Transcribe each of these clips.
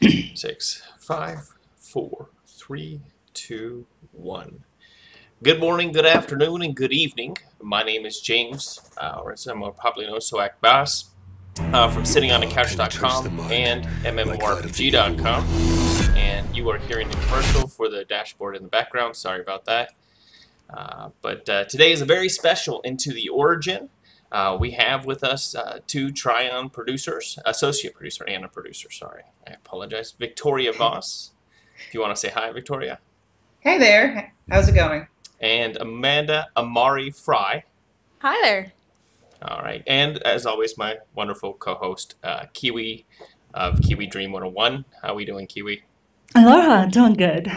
Six, five, four, three, two, one. Good morning, good afternoon, and good evening. My name is James, or as I'm more popularly known, Soak Bass, from sittingondacouch.com and mmorpg.com. And you are hearing the commercial for the dashboard in the background. Sorry about that. But today is a very special Into the Origin. We have with us two Trion producers, associate producer and a producer, sorry. I apologize. Victoria Voss, if you want to say hi, Victoria. Hey there. How's it going? And Amanda Amari Fry. Hi there. All right. And as always, my wonderful co-host, Kiwi of Kiwi Dream 101. How are we doing, Kiwi? Aloha, doing good.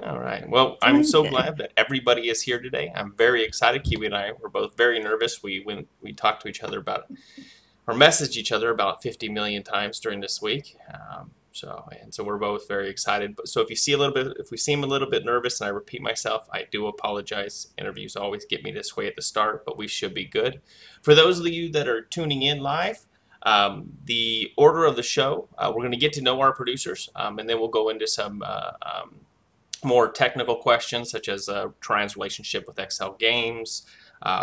All right. Well, I'm so glad that everybody is here today. I'm very excited. Kiwi and I were both very nervous. We talked to each other about, or messaged each other about 50 million times during this week. So we're both very excited. But so if we seem a little bit nervous, and I repeat myself, I do apologize. Interviews always get me this way at the start, but we should be good. For those of you that are tuning in live, the order of the show, we're going to get to know our producers, and then we'll go into some more technical questions, such as Trion's relationship with Excel Games,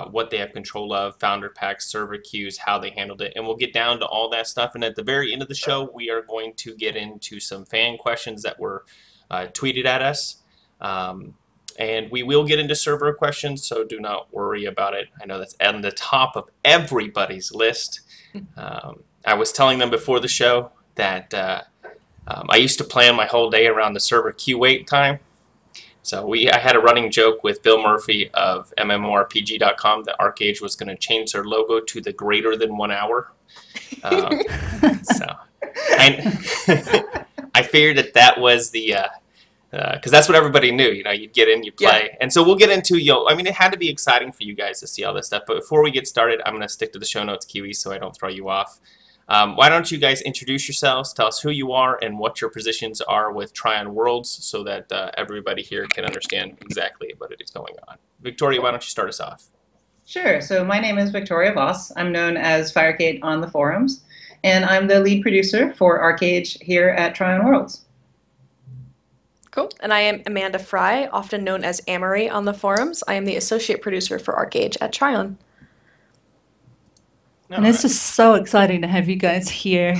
what they have control of, founder packs, server queues, how they handled it, and we'll get down to all that stuff. And at the very end of the show, we are going to get into some fan questions that were tweeted at us. And we will get into server questions, so do not worry about it. I know that's on the top of everybody's list. I was telling them before the show that I used to plan my whole day around the server queue wait time. So I had a running joke with Bill Murphy of mmorpg.com that ArcheAge was going to change their logo to the greater than 1 hour. So I figured that was the because that's what everybody knew. You know, you'd get in, you play, and so we'll get into I mean, it had to be exciting for you guys to see all this stuff. But before we get started, I'm going to stick to the show notes, Kiwi, so I don't throw you off. Why don't you guys introduce yourselves, tell us who you are and what your positions are with Trion Worlds so that everybody here can understand exactly what it is going on. Victoria, why don't you start us off? Sure. So my name is Victoria Voss. I'm known as Firecade on the forums, and I'm the lead producer for ArcheAge here at Trion Worlds. Cool. And I am Amanda Fry, often known as Amory on the forums. I am the associate producer for ArcheAge at Trion. And it's just so exciting to have you guys here.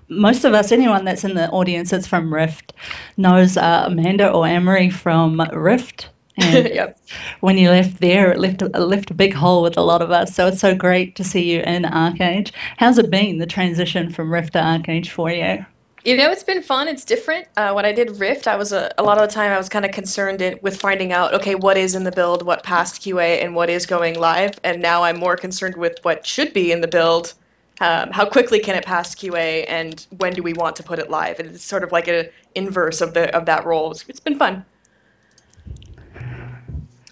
Most of us, anyone that's in the audience that's from Rift, knows Amanda or Amory from Rift. And Yep. when you left there, it left a big hole with a lot of us. So it's so great to see you in ArcheAge. How's it been, the transition from Rift to ArcheAge for you? You know, it's been fun. It's different. When I did Rift, I was a lot of the time I was kind of concerned with finding out, okay, what is in the build, what passed QA, and what is going live. And now I'm more concerned with what should be in the build, how quickly can it pass QA, and when do we want to put it live. And it's sort of like an inverse of that role. It's been fun.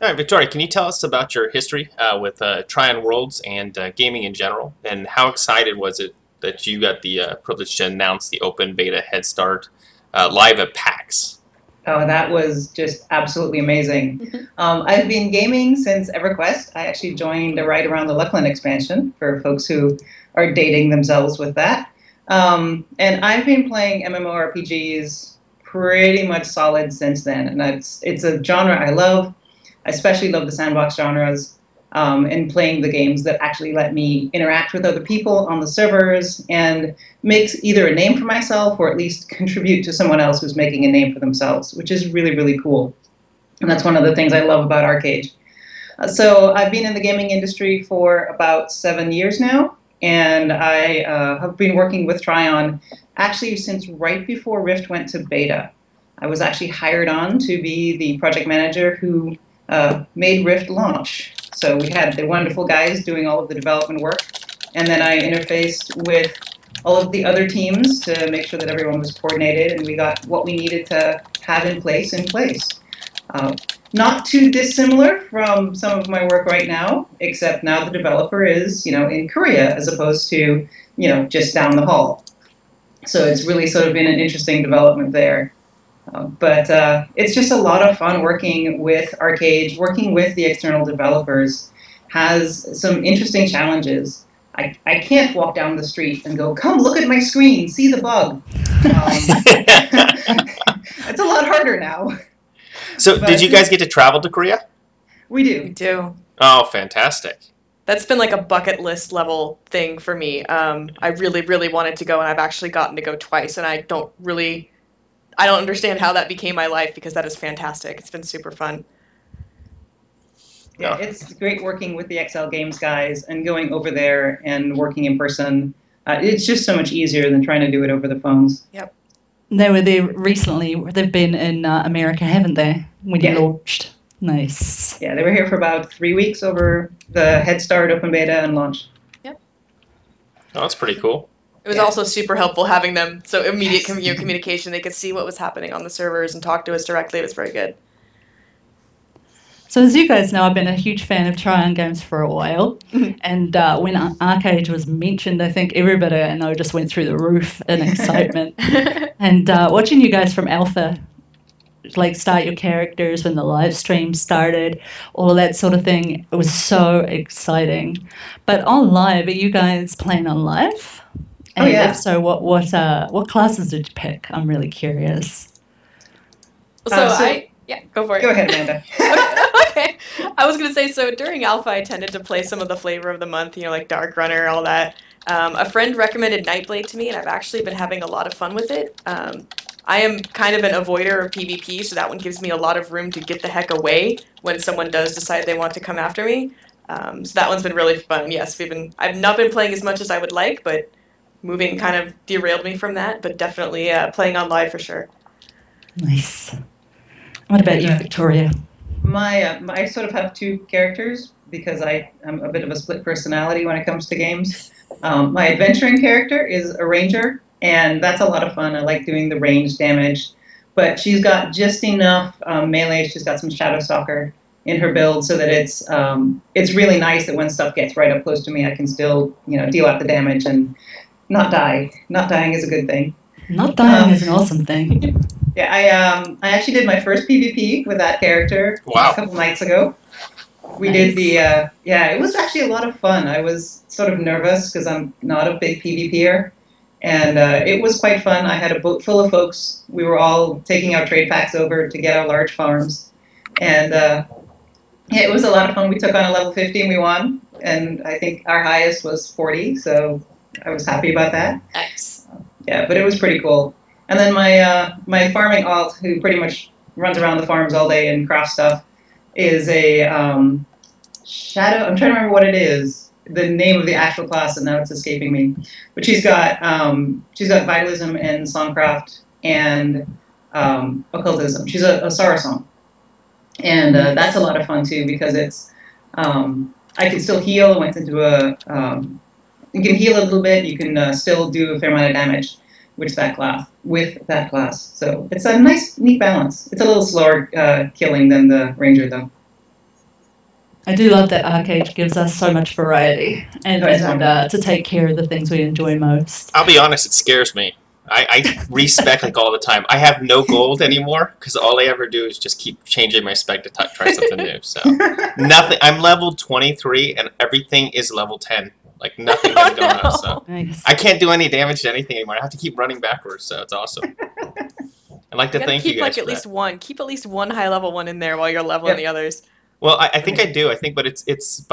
All right, Victoria, can you tell us about your history with Trion Worlds and gaming in general, and how excited was it that you got the privilege to announce the open beta head start live at PAX? Oh, that was just absolutely amazing. I've been gaming since EverQuest. I actually joined right around the Luckland expansion for folks who are dating themselves with that. And I've been playing MMORPGs pretty much solid since then. And it's a genre I love. I especially love the sandbox genres. And playing the games that actually let me interact with other people on the servers and make either a name for myself or at least contribute to someone else who's making a name for themselves, which is really, really cool. And that's one of the things I love about ArcheAge. So I've been in the gaming industry for about 7 years now, and I have been working with Trion actually since right before Rift went to beta. I was actually hired on to be the project manager who made Rift launch. So we had the wonderful guys doing all of the development work, and then I interfaced with all of the other teams to make sure that everyone was coordinated and we got what we needed to have in place. Not too dissimilar from some of my work right now, except now the developer is, in Korea as opposed to, just down the hall. So it's really sort of been an interesting development there. But it's just a lot of fun working with ArcheAge. Working with the external developers has some interesting challenges. I can't walk down the street and go, come look at my screen, see the bug. It's a lot harder now. So did you guys get to travel to Korea? We We do. do. Oh, fantastic. That's been like a bucket list level thing for me. I really, really wanted to go, and I've actually gotten to go twice, and I don't understand how that became my life because that is fantastic. It's been super fun. Yeah, it's great working with the XL Games guys and going over there and working in person. It's just so much easier than trying to do it over the phones. Yep. They were there recently. They've been in America, haven't they? When you Yeah. launched. Nice. Yeah, they were here for about 3 weeks over the Head Start open beta and launch. Oh, that's pretty cool. It was Yeah. also super helpful having them so immediate communication. They could see what was happening on the servers and talk to us directly. It was very good. So as you guys know, I've been a huge fan of Trion games for a while. And when ArcheAge was mentioned, I think everybody I know just went through the roof in excitement. And watching you guys from Alpha, like start your characters when the live stream started, all of that sort of thing, it was so exciting. But on live, are you guys playing on live? Oh, And yeah. if so, what classes did you pick? I'm really curious. Go for it. Go ahead, Amanda. Okay. I was gonna say, so during Alpha, I tended to play some of the flavor of the month, like Dark Runner, all that. A friend recommended Nightblade to me, and I've actually been having a lot of fun with it. I am kind of an avoider of PvP, so that one gives me a lot of room to get the heck away when someone does decide they want to come after me. So that one's been really fun. Yes, I've not been playing as much as I would like, but moving kind of derailed me from that. But definitely playing on live for sure. Nice. What about you, Victoria? I sort of have two characters because I'm a bit of a split personality when it comes to games. My adventuring character is a ranger, and that's a lot of fun. I like doing the range damage, but she's got just enough melee. She's got some Shadow Stalker in her build so that it's really nice that when stuff gets right up close to me, I can still deal out the damage and not die. Not dying is a good thing. Not dying is an awesome thing. Yeah, I actually did my first PvP with that character Wow. a couple nights ago. We did it was actually a lot of fun. I was sort of nervous because I'm not a big PvPer, and it was quite fun. I had a boat full of folks. We were all taking our trade packs over to get our large farms, and it was a lot of fun. We took on a level 50 and we won, and I think our highest was 40, so I was happy about that. Nice. Yeah, but it was pretty cool. And then my farming alt, who pretty much runs around the farms all day and crafts stuff, is a shadow. I'm trying to remember what it is, the name of the actual class, and now it's escaping me. But she's got vitalism and songcraft and occultism. She's a Sarasong, and that's a lot of fun too because it's I can still heal. I went into you can heal a little bit. You can still do a fair amount of damage with that class. So it's a nice, neat balance. It's a little slower killing than the ranger, though. I do love that ArcheAge gives us so much variety and to take care of the things we enjoy most. I'll be honest, it scares me. I respec like all the time. I have no gold anymore because all I ever do is just keep changing my spec to try something new. So nothing. I'm level 23 and everything is level 10. Like nothing has gone up, so Nice. I can't do any damage to anything anymore. I have to keep running backwards, so it's awesome. I'd like to thank you guys for that. Keep at least one high level one in there while you're leveling the others. Well, I think I do. I think, but it's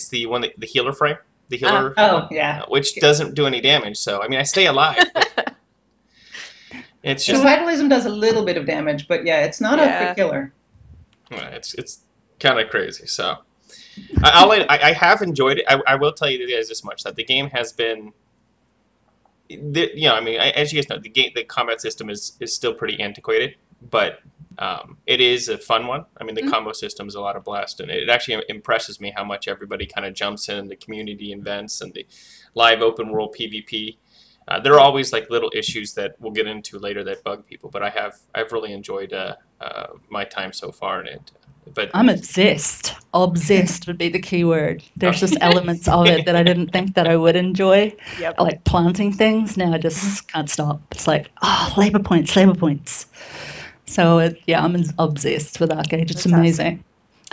the one the healer frame, the healer. Oh yeah. Which doesn't do any damage. So I mean, I stay alive. It's So just vitalism does a little bit of damage, but yeah, it's not a quick killer. it's kind of crazy. So. I have enjoyed it. I will tell you guys this much, that the game has been, I mean, as you guys know, the combat system is still pretty antiquated, but it is a fun one. I mean, the combo system is a lot of blast, and it actually impresses me how much everybody kind of jumps in the community events and the live open world PvP. There are always like little issues that we'll get into later that bug people, but I've really enjoyed my time so far in it. But I'm obsessed. Obsessed would be the key word. There's just elements of it that I didn't think that I would enjoy. Yep. I like planting things. Now I just can't stop. It's like, labor points, labor points. So, I'm obsessed with ArcheAge. It's amazing.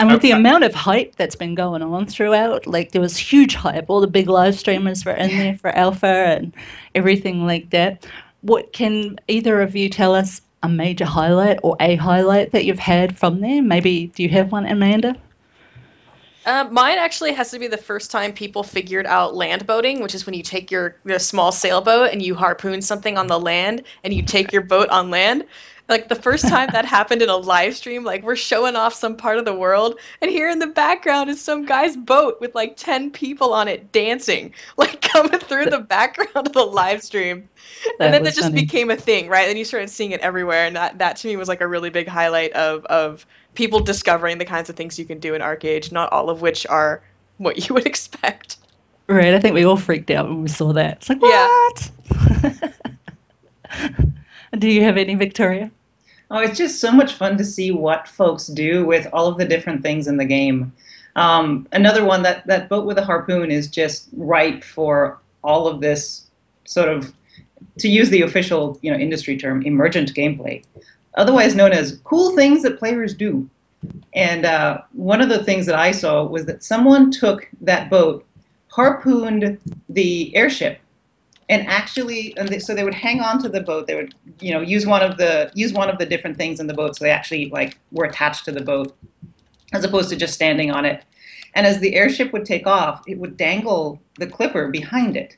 And with the amount of hype that's been going on throughout, like there was huge hype. All the big live streamers were in there for alpha and everything like that. What can either of you tell us a major highlight or a highlight that you've had from there? Maybe do you have one, Amanda? Mine actually has to be the first time people figured out land boating, which is when you take your small sailboat and you harpoon something on the land and you take your boat on land. Like the first time that happened in a live stream, like we're showing off some part of the world, and here in the background is some guy's boat with like 10 people on it dancing, like coming through the background of the live stream. And then it just became a thing, right? And you started seeing it everywhere, and that to me was like a really big highlight of people discovering the kinds of things you can do in ArcheAge, not all of which are what you would expect. Right, I think we all freaked out when we saw that. It's like, what? Yeah. Do you have any, Victoria? Oh, it's just so much fun to see what folks do with all of the different things in the game. Another one, that boat with a harpoon is just ripe for all of this sort of, to use the official industry term, emergent gameplay, otherwise known as cool things that players do. And one of the things that I saw was that someone took that boat, harpooned the airship, and actually, so they would hang on to the boat. They would, use one of the different things in the boat, so they actually were attached to the boat, as opposed to just standing on it. And as the airship would take off, it would dangle the clipper behind it.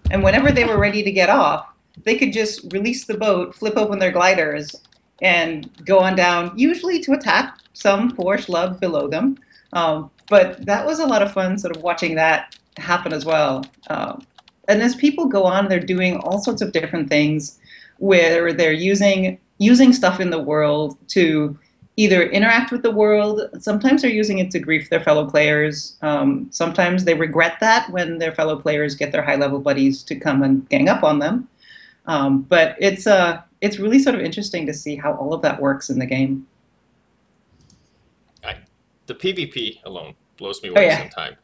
And whenever they were ready to get off, they could just release the boat, flip open their gliders, and go on down, usually to attack some poor schlub below them. But that was a lot of fun, sort of watching that happen as well. And as people go on, they're doing all sorts of different things where they're using stuff in the world to either interact with the world. Sometimes they're using it to grief their fellow players. Sometimes they regret that when their fellow players get their high-level buddies to come and gang up on them. But it's really sort of interesting to see how all of that works in the game. The PvP alone blows me away sometimes.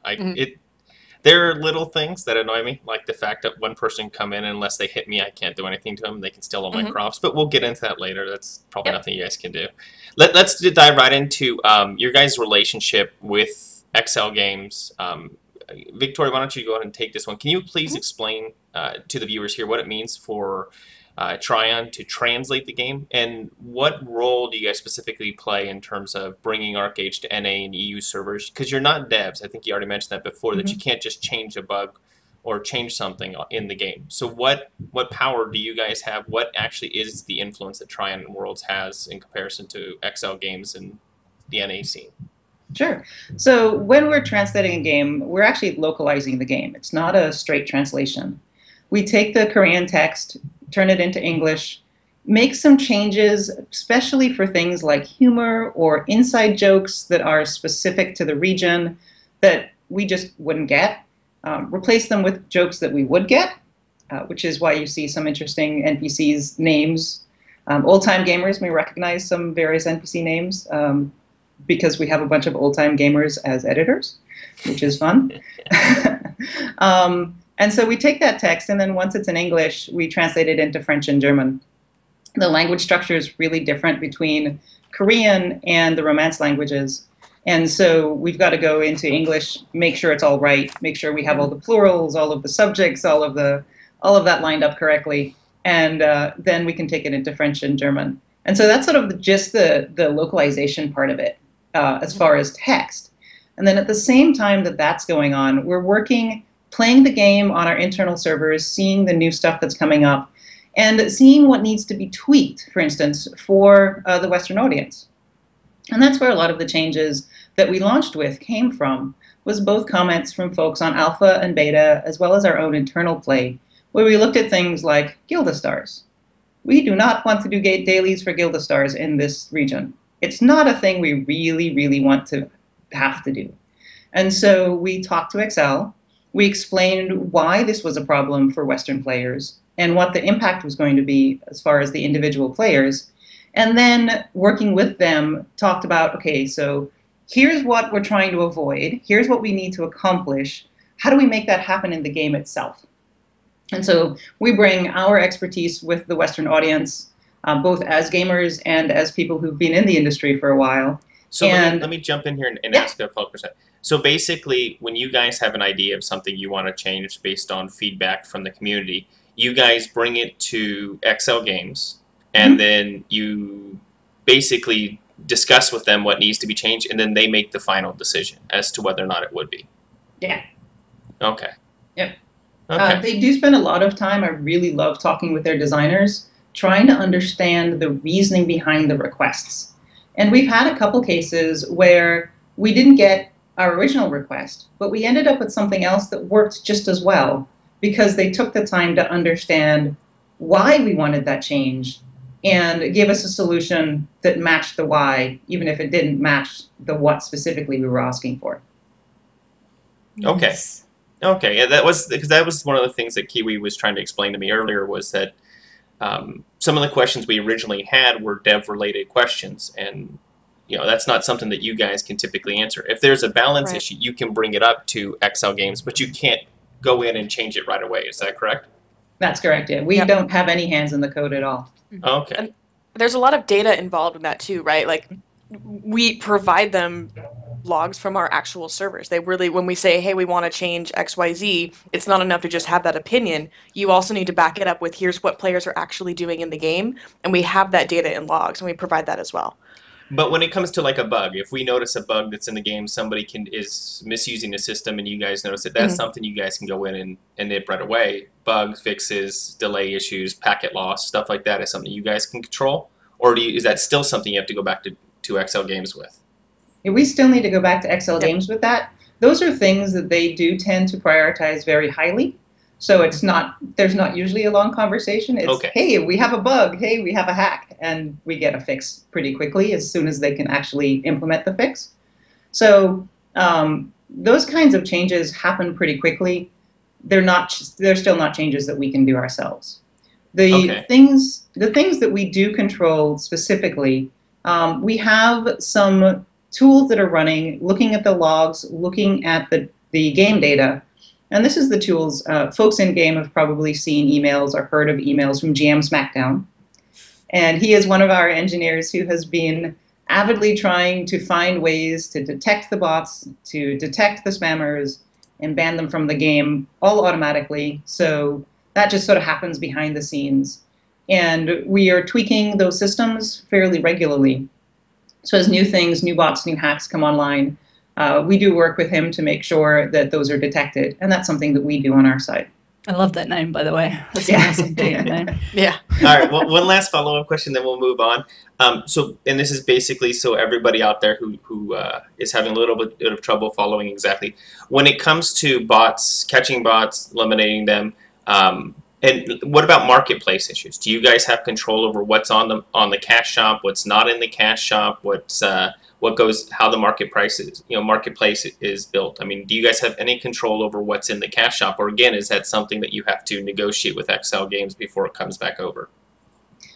There are little things that annoy me, like the fact that one person can come in and unless they hit me, I can't do anything to them. They can steal all my crops, but we'll get into that later. That's probably nothing you guys can do. Let's dive right into your guys' relationship with XL Games. Victoria, why don't you go ahead and take this one? Can you please explain to the viewers here what it means for Trion to translate the game, and what role do you guys specifically play in terms of bringing ArcheAge to NA and EU servers? Because you're not devs. I think you already mentioned that before, that you can't just change a bug or change something in the game. So what power do you guys have? What actually is the influence that Trion Worlds has in comparison to XL Games and the NA scene? Sure. So when we're translating a game, we're actually localizing the game. It's not a straight translation. We take the Korean text, turn it into English, make some changes, especially for things like humor or inside jokes that are specific to the region that we just wouldn't get, replace them with jokes that we would get, which is why you see some interesting NPCs' names. Old-time gamers may recognize some various NPC names because we have a bunch of old-time gamers as editors, which is fun. And so we take that text, and then once it's in English, we translate it into French and German. The language structure is really different between Korean and the Romance languages. And so we've got to go into English, make sure it's all right, make sure we have all the plurals, all of the subjects, all of that lined up correctly. And then we can take it into French and German. And so that's sort of just the localization part of it as far as text. And then at the same time that that's going on, we're playing the game on our internal servers, seeing the new stuff that's coming up, and seeing what needs to be tweaked, for instance, for the Western audience. And that's where a lot of the changes that we launched with came from, was both comments from folks on alpha and beta, as well as our own internal play, where we looked at things like Gilda stars. We do not want to do dailies for Gilda stars in this region. It's not a thing we really, really want to have to do. And so we talked to XL. We explained why this was a problem for Western players and what the impact was going to be as far as the individual players. And then working with them, talked about, okay, so here's what we're trying to avoid. Here's what we need to accomplish. How do we make that happen in the game itself? And so we bring our expertise with the Western audience, both as gamers and as people who've been in the industry for a while. So And let me jump in here and yeah. ask a follow-up question. So basically, when you guys have an idea of something you want to change based on feedback from the community, you guys bring it to XL Games, and then you basically discuss with them what needs to be changed, and then they make the final decision as to whether or not it would be. Yeah. Okay. Yep. Okay. They do spend a lot of time. I really love talking with their designers, trying to understand the reasoning behind the requests. And we've had a couple cases where we didn't get our original request, but we ended up with something else that worked just as well because they took the time to understand why we wanted that change and gave us a solution that matched the why, even if it didn't match the what specifically we were asking for. Okay. Yes. Okay, yeah, that was one of the things that Kiwi was trying to explain to me earlier was that some of the questions we originally had were dev-related questions, and that's not something that you guys can typically answer. If there's a balance issue, you can bring it up to XL Games, but you can't go in and change it right away. Is that correct? That's correct. Yeah, we don't have any hands in the code at all. Okay. And there's a lot of data involved in that too, right? Like we provide them logs from our actual servers. They really, when we say, hey, we want to change XYZ, it's not enough to just have that opinion. You also need to back it up with here's what players are actually doing in the game, and we have that data in logs, and we provide that as well. But when it comes to like a bug, if we notice a bug that's in the game, somebody is misusing the system, and you guys notice it, that's something you guys can go in and nip right away. Bug fixes, delay issues, packet loss, stuff like that is something you guys can control, or is that still something you have to go back to XL Games with? We still need to go back to XL Games with that. Those are things that they do tend to prioritize very highly. So there's not usually a long conversation. It's, hey, we have a bug. Hey, we have a hack. And we get a fix pretty quickly as soon as they can actually implement the fix. So those kinds of changes happen pretty quickly. They're still not changes that we can do ourselves. The things that we do control specifically, we have some tools that are running, looking at the logs, looking at the game data. And this is the tools. Folks in game have probably seen emails or heard of emails from GM SmackDown. And he is one of our engineers who has been avidly trying to find ways to detect the bots, to detect the spammers, and ban them from the game all automatically. So that just sort of happens behind the scenes. And we are tweaking those systems fairly regularly. So as new things, new bots, new hacks come online, we do work with him to make sure that those are detected. And that's something that we do on our side. I love that name, by the way. That's an awesome DM name. Yeah. All right. Well, one last follow-up question, then we'll move on. And this is basically so everybody out there who is having a little bit of trouble following exactly. When it comes to bots, catching bots, eliminating them, and what about marketplace issues? Do you guys have control over what's on the cash shop, what's not in the cash shop, how the marketplace is built? I mean, do you guys have any control over what's in the cash shop, or again, is that something that you have to negotiate with XL Games before it comes back over?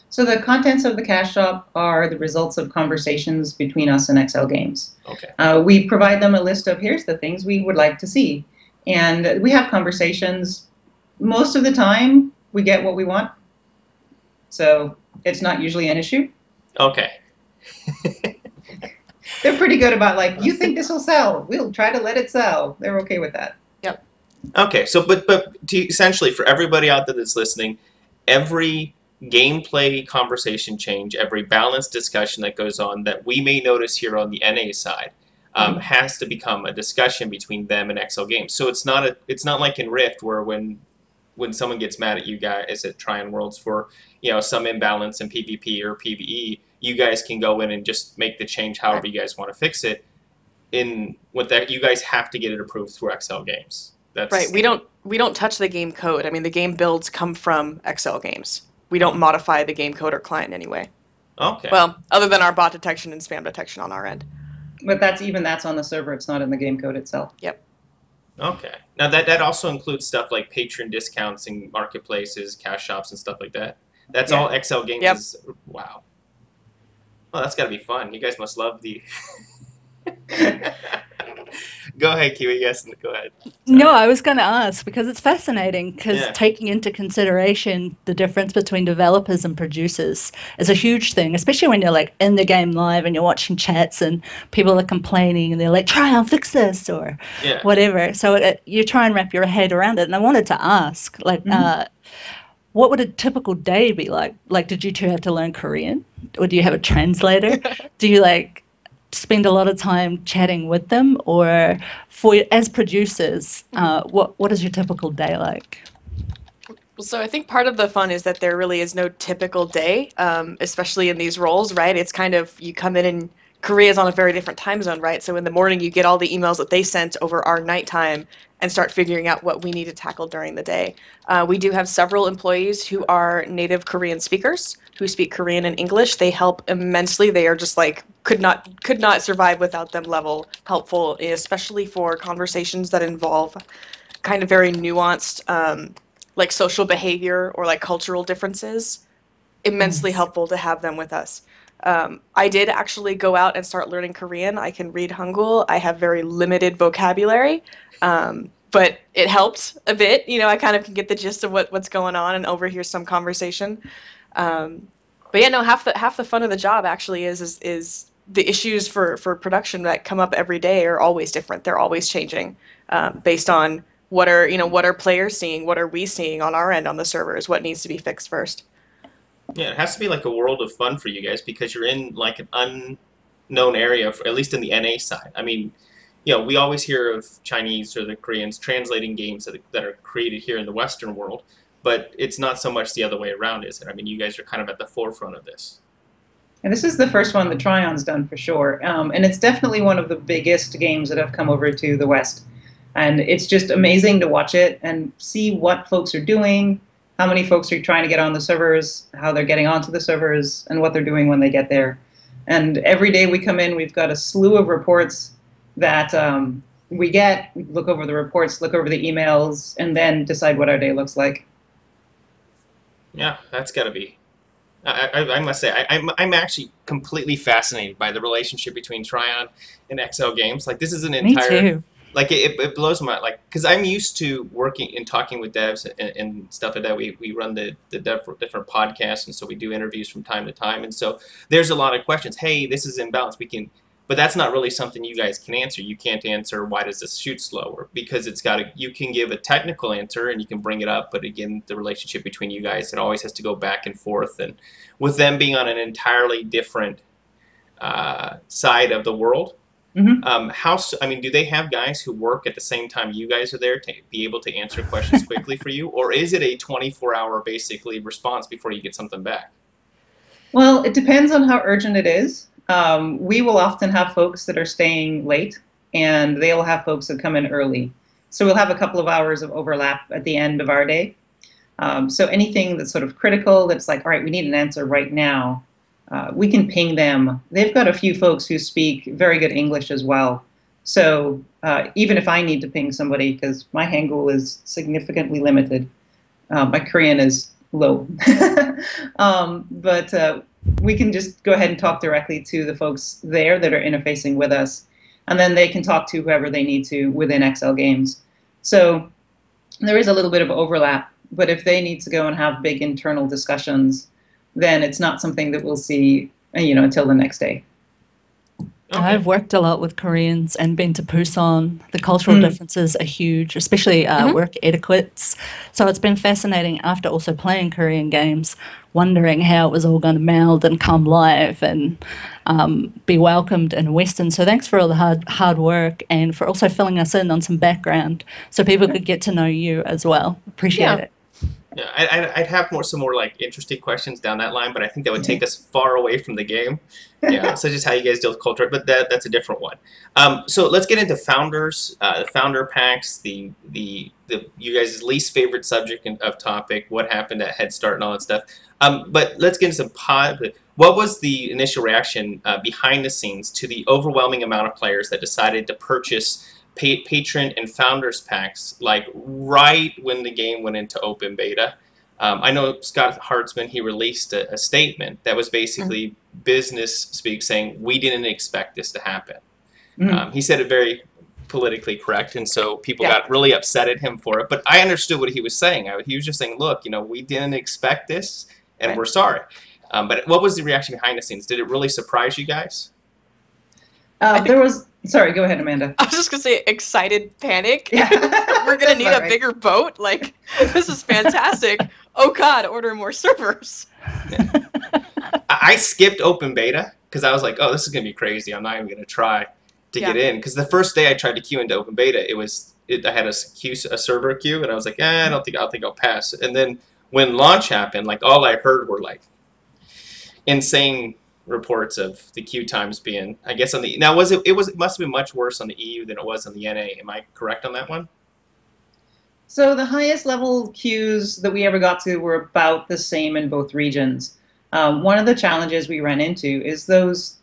So the contents of the cash shop are the results of conversations between us and XL Games. Okay. We provide them a list of here's the things we would like to see, and we have conversations. Most of the time, we get what we want, so it's not usually an issue. Okay. They're pretty good about, like, you think this will sell, we'll try to let it sell. They're okay with that. Yep. Okay, so but essentially for everybody out there that's listening, every gameplay conversation change, every balanced discussion that goes on that we may notice here on the NA side has to become a discussion between them and XL Games. So it's not like in Rift where when someone gets mad at you guys at Trion Worlds for some imbalance in PvP or PvE, you guys can go in and just make the change however you guys want to fix it. With that, you guys have to get it approved through XL Games. That's right. We don't touch the game code. I mean, the game builds come from XL Games. We don't modify the game code or client in any way. Okay. Well, other than our bot detection and spam detection on our end. But that's on the server. It's not in the game code itself. Yep. Okay. Now that also includes stuff like patron discounts and marketplaces, cash shops, and stuff like that. That's all XL Games. Yep. Wow. Well, that's got to be fun. You guys must love the. Go ahead, Kiwi. Yes, go ahead. Sorry. No, I was going to ask because it's fascinating because Yeah. taking into consideration the difference between developers and producers is a huge thing, especially when you're like in the game live and you're watching chats and people are complaining and they're like, Trion, fix this or Yeah. whatever. So you try and wrap your head around it. And I wanted to ask, like, Mhm. what would a typical day be like? Like, did you two have to learn Korean? Or do you have a translator? Do you like spend a lot of time chatting with them? Or for as producers, what is your typical day like? So I think part of the fun is that there really is no typical day, especially in these roles, right? It's kind of, you come in and Korea is on a very different time zone, right? So in the morning, you get all the emails that they sent over our nighttime and start figuring out what we need to tackle during the day. We do have several employees who are native Korean speakers who speak Korean and English. They help immensely. They are just like, could not survive without them level helpful, especially for conversations that involve kind of very nuanced, like social behavior or like cultural differences. Immensely Nice. helpful to have them with us. I did actually go out and start learning Korean. I can read Hangul. I have very limited vocabulary, but it helped a bit. You know, I kind of can get the gist of what's going on and overhear some conversation. But yeah, no, half the fun of the job actually is the issues for production that come up every day are always different. They're always changing based on what are players seeing, what are we seeing on our end on the servers, what needs to be fixed first. Yeah, it has to be like a world of fun for you guys because you're in like an unknown area, at least in the NA side. I mean, we always hear of Chinese or the Koreans translating games that are created here in the Western world, but it's not so much the other way around, is it? I mean, you guys are kind of at the forefront of this. And this is the first one that Trion's done for sure. And it's definitely one of the biggest games that have come over to the West. And it's just amazing to watch it and see what folks are doing, how many folks are trying to get on the servers, how they're getting onto the servers, and what they're doing when they get there. And every day we come in, we've got a slew of reports that we get, look over the reports, look over the emails, and then decide what our day looks like. Yeah, that's got to be. I must say, I'm actually completely fascinated by the relationship between Trion and XL Games. Like, this is an Me entire... too. Like, it blows my... Like, because I'm used to working and talking with devs and stuff like that. We run the different podcasts, and so we do interviews from time to time. And so there's a lot of questions. Hey, this is imbalanced. We can... But that's not really something you guys can answer. You can't answer why does this shoot slower, because it's got to. You can give a technical answer and you can bring it up, but again, the relationship between you guys, it always has to go back and forth. And with them being on an entirely different side of the world, I mean, do they have guys who work at the same time you guys are there to be able to answer questions quickly for you, or is it a 24-hour basically response before you get something back? Well, it depends on how urgent it is. We will often have folks that are staying late, and they'll have folks that come in early. So we'll have a couple of hours of overlap at the end of our day. So anything that's sort of critical, that's like, all right, we need an answer right now, we can ping them. They've got a few folks who speak very good English as well. So even if I need to ping somebody, because my Hangul is significantly limited, my Korean is low. But we can just go ahead and talk directly to the folks there that are interfacing with us, and then they can talk to whoever they need to within XL Games. So there is a little bit of overlap, but if they need to go and have big internal discussions, then it's not something that we'll see, until the next day. Okay. I've worked a lot with Koreans and been to Busan. The cultural differences are huge, especially work etiquettes. So it's been fascinating after also playing Korean games, wondering how it was all going to meld and come live and be welcomed in Western. So thanks for all the hard work and for also filling us in on some background so people could get to know you as well. Appreciate it. Yeah, I'd have some more like interesting questions down that line, but I think that would take us far away from the game. Yeah, such as how you guys deal with culture, but that's a different one. So let's get into founders, the founder packs, the you guys' least favorite subject of topic, what happened at Head Start and all that stuff. But let's get into some what was the initial reaction behind the scenes to the overwhelming amount of players that decided to purchase patron and founders packs like right when the game went into open beta? I know Scott Hartzman, he released a statement that was basically business speak saying we didn't expect this to happen. He said it very politically correct, and so people Yeah. got really upset at him for it. But I understood what he was saying. He was just saying, look, we didn't expect this, and Right. we're sorry. But what was the reaction behind the scenes? Did it really surprise you guys? Sorry, go ahead, Amanda. I was just gonna say excited panic. Yeah. We're gonna That's need about a bigger boat. Like, this is fantastic. Oh God, order more servers. Yeah. I skipped open beta because I was like, oh, this is gonna be crazy. I'm not even gonna try to get in, because the first day I tried to queue into open beta, I had a server queue, and I was like, I don't think I'll pass. And then when launch happened, like all I heard were like insane reports of the queue times being, I guess, on the now it must have been much worse on the EU than it was on the NA. Am I correct on that one? So the highest level queues that we ever got to were about the same in both regions. One of the challenges we ran into is those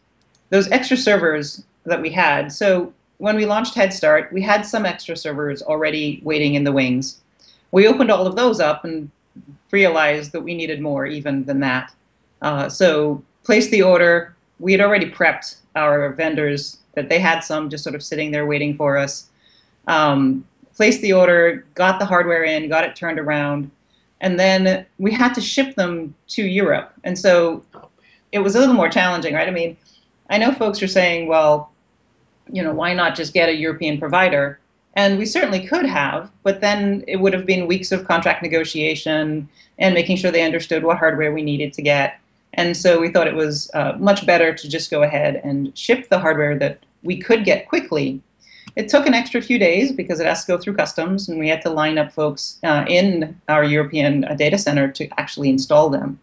extra servers that we had. So when we launched Head Start, we had some extra servers already waiting in the wings. We opened all of those up and realized that we needed more even than that. So placed the order. We had already prepped our vendors that they had some just sort of sitting there waiting for us. Placed the order, got the hardware in, got it turned around, and then we had to ship them to Europe. And so it was a little more challenging, right? I mean, I know folks are saying, well, why not just get a European provider? And we certainly could have, but then it would have been weeks of contract negotiation and making sure they understood what hardware we needed to get. And so we thought it was much better to just go ahead and ship the hardware that we could get quickly. It took an extra few days because it has to go through customs, and we had to line up folks in our European data center to actually install them.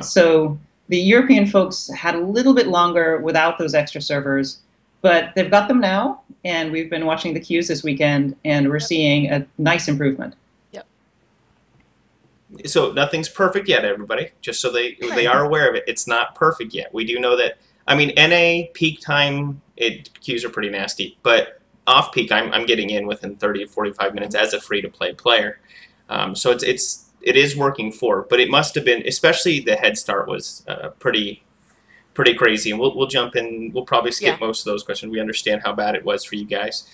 So the European folks had a little bit longer without those extra servers, but they've got them now, and we've been watching the queues this weekend, and we're seeing a nice improvement. Yep. So nothing's perfect yet, everybody. Just so they are aware of it. It's not perfect yet. We do know that. I mean, NA peak time, queues are pretty nasty, but off peak, I'm getting in within 30 to 45 minutes as a free-to-play player. So it is working but it must have been, especially the Head Start was pretty crazy. And we'll jump in. We'll probably skip most of those questions. We understand how bad it was for you guys.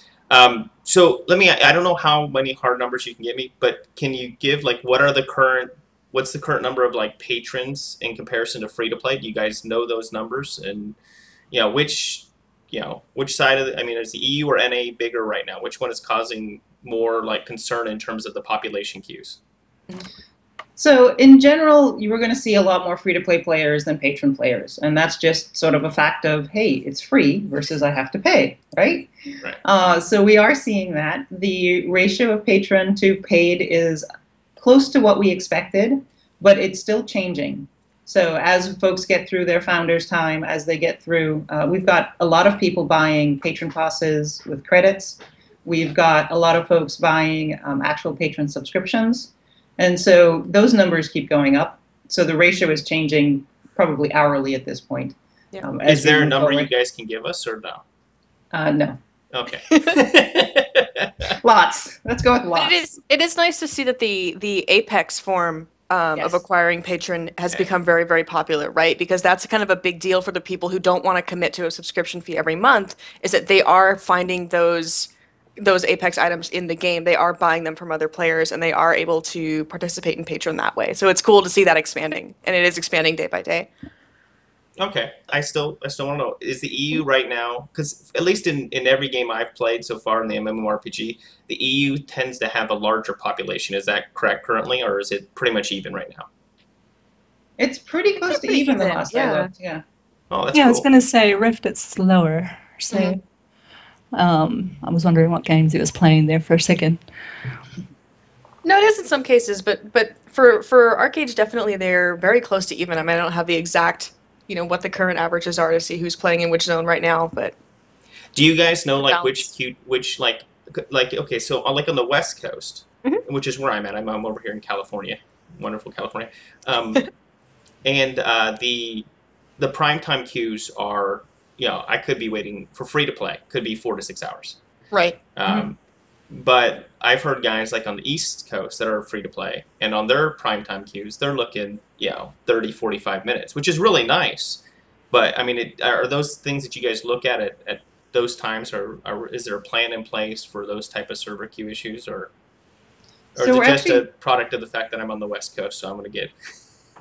So I don't know how many hard numbers you can give me, but can you give what's the current number of like patrons in comparison to free-to-play? Do you guys know those numbers? And which side of is the EU or NA bigger right now? Which one is causing more like concern in terms of the population queues? So in general, you were going to see a lot more free-to-play players than patron players, and that's just sort of a fact of, hey, it's free versus I have to pay, right? So we are seeing that. The ratio of patron to paid is close to what we expected, but it's still changing. So as folks get through their founder's time, as they get through, we've got a lot of people buying patron passes with credits. We've got a lot of folks buying actual patron subscriptions. And so those numbers keep going up. So the ratio is changing probably hourly at this point. Yeah. Is there a number you guys can give us or no? No. Okay. Lots. Let's go with lots. It is nice to see that the Apex form of acquiring patron has become very, very popular, right? Because that's kind of a big deal for the people who don't want to commit to a subscription fee every month, is that they are finding those Apex items in the game. They are buying them from other players, and they are able to participate in patron that way. So it's cool to see that expanding, and it is expanding day by day. Okay, I still want to know, is the EU right now, because at least in every game I've played so far in the MMORPG, the EU tends to have a larger population. Is that correct currently, or is it pretty much even right now? It's pretty close to even the last I looked, yeah. Oh, that's cool. I was going to say Rift, it's lower. So I was wondering what games he was playing there for a second. No, it is in some cases, but for ArcheAge, definitely they're very close to even. I mean, I don't have the exact, what the current averages are to see who's playing in which zone right now, but do you guys know like which okay, so like on the West Coast, which is where I'm at. I'm over here in California, wonderful California, and the primetime queues are, I could be waiting for free to play, could be 4 to 6 hours, right? But I've heard guys like on the East Coast that are free to play, and on their primetime queues, they're looking, 30, 45 minutes, which is really nice. But I mean, are those things that you guys look at those times, or is there a plan in place for those type of server queue issues, or So is it we're just actually a product of the fact that I'm on the West Coast, so I'm going to get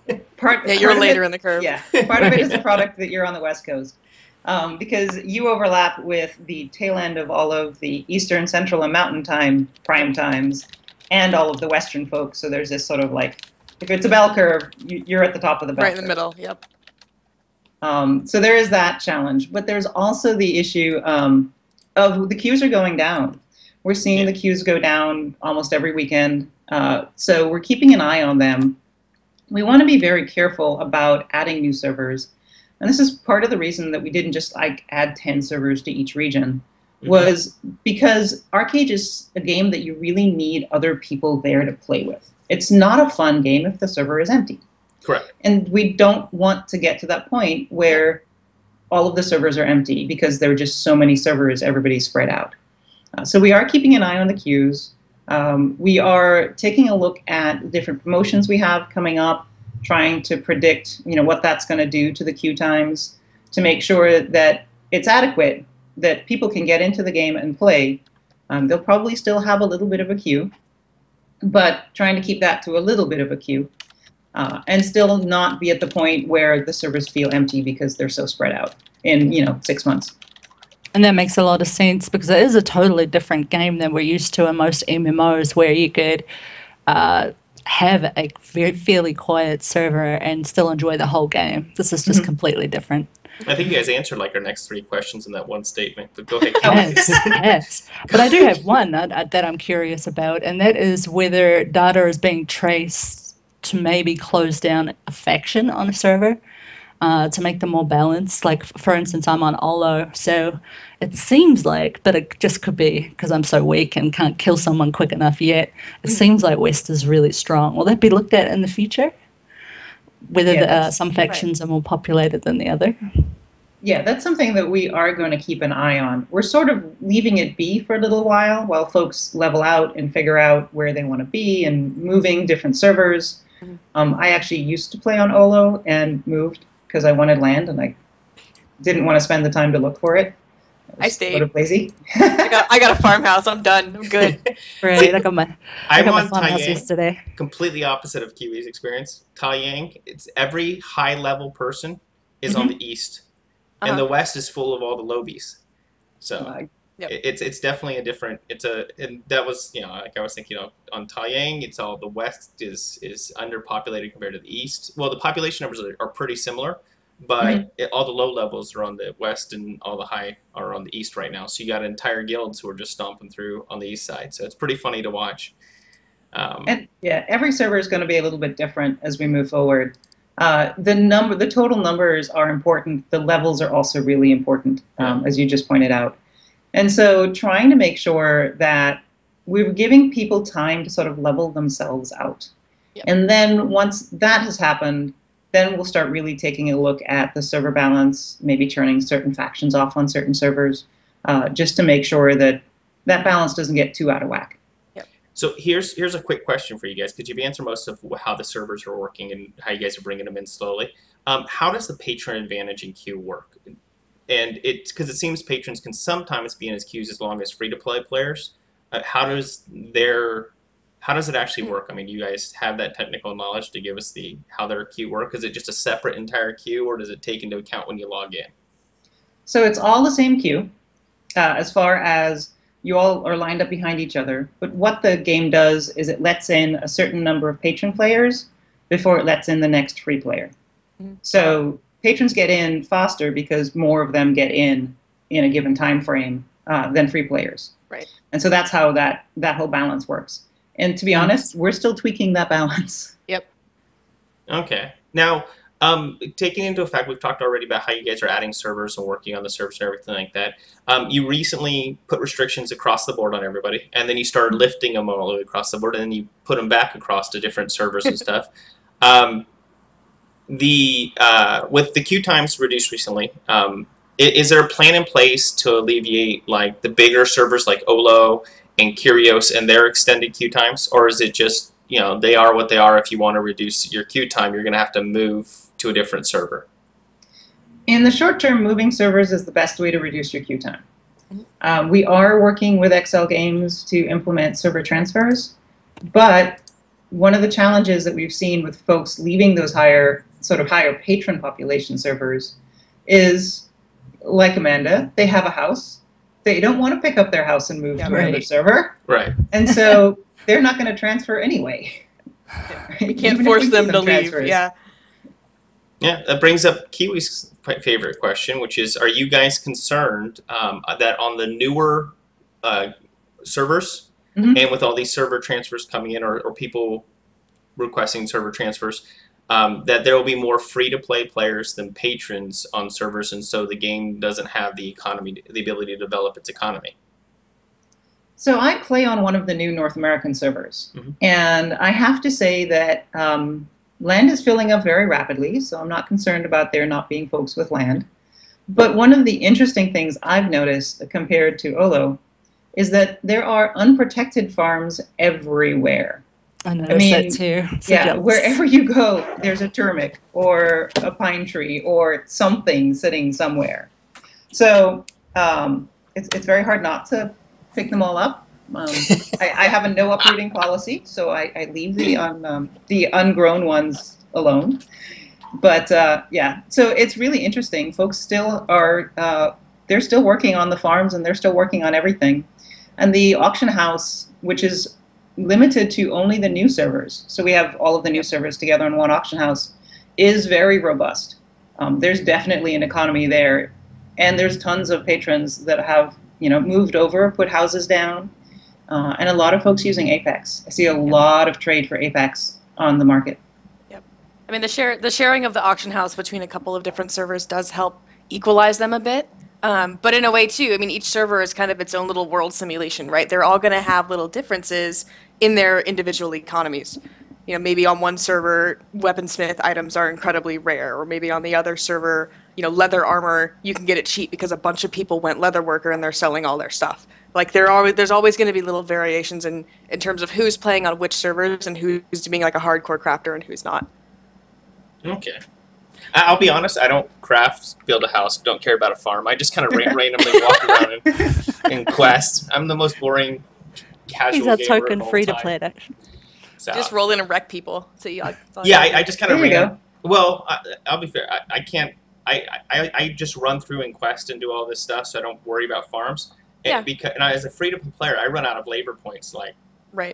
Yeah, you're part of later it, in the curve. yeah, part of it is a product that you're on the West Coast, because you overlap with the tail end of all of the Eastern, Central, and Mountain Time prime times, and all of the Western folks. So there's this sort of like, if it's a bell curve, you're at the top of the bell Right in the curve. middle. Yep. So there is that challenge, but there's also the issue of the queues are going down. We're seeing the queues go down almost every weekend, so we're keeping an eye on them. We want to be very careful about adding new servers, and this is part of the reason that we didn't just like add 10 servers to each region, was because ArcheAge is a game that you really need other people there to play with. It's not a fun game if the server is empty. correct. And we don't want to get to that point where all of the servers are empty because there are just so many servers, everybody's spread out. So we are keeping an eye on the queues. We are taking a look at the different promotions we have coming up, trying to predict, what that's going to do to the queue times, to make sure that it's adequate, that people can get into the game and play. They'll probably still have a little bit of a queue, but trying to keep that to a little bit of a queue, and still not be at the point where the servers feel empty because they're so spread out in 6 months. And that makes a lot of sense because it is a totally different game than we're used to in most MMOs, where you could have a fairly quiet server and still enjoy the whole game. This is just completely different. I think you guys answered like our next 3 questions in that one statement, but go ahead. Yes. But I do have one that I'm curious about, and that is whether data is being traced to maybe close down a faction on a server. To make them more balanced. Like, for instance, I'm on Olo, so it seems like, but it just could be because I'm so weak and can't kill someone quick enough yet, it seems like West is really strong. Will that be looked at in the future? Whether some factions are more populated than the other? Yeah, that's something that we are going to keep an eye on. We're sort of leaving it be for a little while folks level out and figure out where they want to be and moving different servers. I actually used to play on Olo and moved because I wanted land and I didn't want to spend the time to look for it. I stayed. Sort of lazy. I got a farmhouse. I'm done. I'm good. Right. I got my farmhouse Taiyang, yesterday. completely opposite of Kiwi's experience. Taiyang, it's every high level person is on the east, and the west is full of all the lobies. So it's definitely a different. And that was like I was thinking on Taiyang, it's all the west is underpopulated compared to the east. Well, the population numbers are pretty similar, but all the low levels are on the west and all the high are on the east right now. So you got entire guilds who are just stomping through on the east side. So it's pretty funny to watch. And every server is going to be a little bit different as we move forward. The total numbers are important. The levels are also really important, as you just pointed out. And so trying to make sure that we're giving people time to sort of level themselves out. Yep. And then once that has happened, then we'll start really taking a look at the server balance, maybe turning certain factions off on certain servers, just to make sure that that balance doesn't get too out of whack. Yep. So here's a quick question for you guys, because you've answered most of how the servers are working and how you guys are bringing them in slowly. How does the patron advantage in queue work? And it's because it seems patrons can sometimes be in his queues as long as free-to-play players. How does it actually work? I mean, do you guys have that technical knowledge to give us how their queue work? Is it just a separate entire queue, or does it take into account when you log in? So it's all the same queue, as far as you all are lined up behind each other. But what the game does is it lets in a certain number of patron players before it lets in the next free player. So patrons get in faster because more of them get in a given time frame than free players. Right. And so that's how that whole balance works. And to be honest, we're still tweaking that balance. Yep. Okay. Now, taking into effect, we've talked already about how you guys are adding servers and working on the servers and everything like that. You recently put restrictions across the board on everybody, and then you started lifting them all the way across the board, and then you put them back across to different servers and stuff. With the queue times reduced recently, is there a plan in place to alleviate like the bigger servers like Olo and Curios and their extended queue times, or is it just they are what they are? If you want to reduce your queue time, you're going to have to move to a different server. In the short term, moving servers is the best way to reduce your queue time. We are working with XL Games to implement server transfers, but one of the challenges that we've seen with folks leaving those higher patron population servers is, like Amanda, they have a house. They don't want to pick up their house and move to another server. Right. And so they're not going to transfer anyway. You can't force them to leave. Yeah. Yeah, that brings up Kiwi's favorite question, which is, are you guys concerned that on the newer servers, and with all these server transfers coming in, or people requesting server transfers, that there will be more free-to-play players than patrons on servers, and so the game doesn't have the ability to develop its economy? So I play on one of the new North American servers, and I have to say that land is filling up very rapidly, so I'm not concerned about there not being folks with land. But one of the interesting things I've noticed compared to Olo is that there are unprotected farms everywhere. I noticed that too. So yeah, jealous. Wherever you go, there's a turmeric or a pine tree or something sitting somewhere. So it's very hard not to pick them all up. I have a no uprooting policy, so I leave the ungrown ones alone. But yeah, so it's really interesting. Folks still are they're still working on the farms, and they're still working on everything. And the auction house, which is limited to only the new servers, so we have all of the new servers together in one auction house, is very robust. There's definitely an economy there, and there's tons of patrons that have moved over, put houses down, and a lot of folks using Apex. I see a lot of trade for Apex on the market. Yep. I mean, the sharing of the auction house between a couple of different servers does help equalize them a bit. But in a way, too, I mean, each server is kind of its own little world simulation, right? They're all going to have little differences in their individual economies. Maybe on one server, weaponsmith items are incredibly rare, or maybe on the other server, leather armor, you can get it cheap because a bunch of people went leatherworker and they're selling all their stuff. Like there's always going to be little variations in terms of who's playing on which servers and who's doing like a hardcore crafter and who's not. Okay. I'll be honest, I don't craft, build a house, don't care about a farm. I just kind of randomly walk around and quest. I'm the most boring casual gamer. He's a token free-to-play action. So, just roll in and wreck people. So I just kind of ran. Well, I'll be fair. I can't. I just run through and quest and do all this stuff, so I don't worry about farms. And as a free-to-play player, I run out of labor points. Like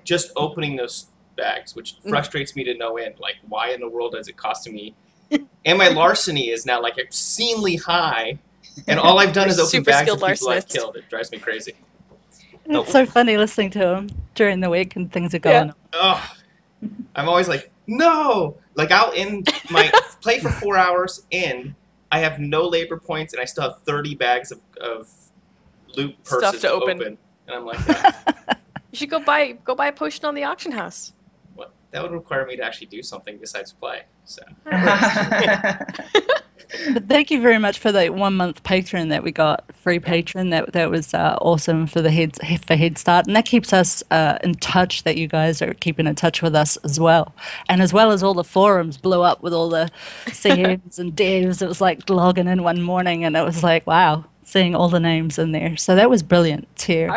just opening those bags, which frustrates me to no end. Like, why in the world is it costing me? And my larceny is now like obscenely high, and all I've done is open bags of people I've killed. It drives me crazy. It's so funny listening to him during the week and things are going on. Oh, I'm always like, no! Like, I'll end my play for 4 hours, and I have no labor points, and I still have 30 bags of loot purses stuff to open. And I'm like, you should go buy a potion on the auction house. Well, that would require me to actually do something besides play. So. But thank you very much for the 1 month patron that we got, free patron. That was awesome for Head Start, and that keeps us in touch. That you guys are keeping in touch with us as well, and as well as all the forums blew up with all the CMs and devs. It was like logging in one morning, and it was like, wow, seeing all the names in there. So that was brilliant too.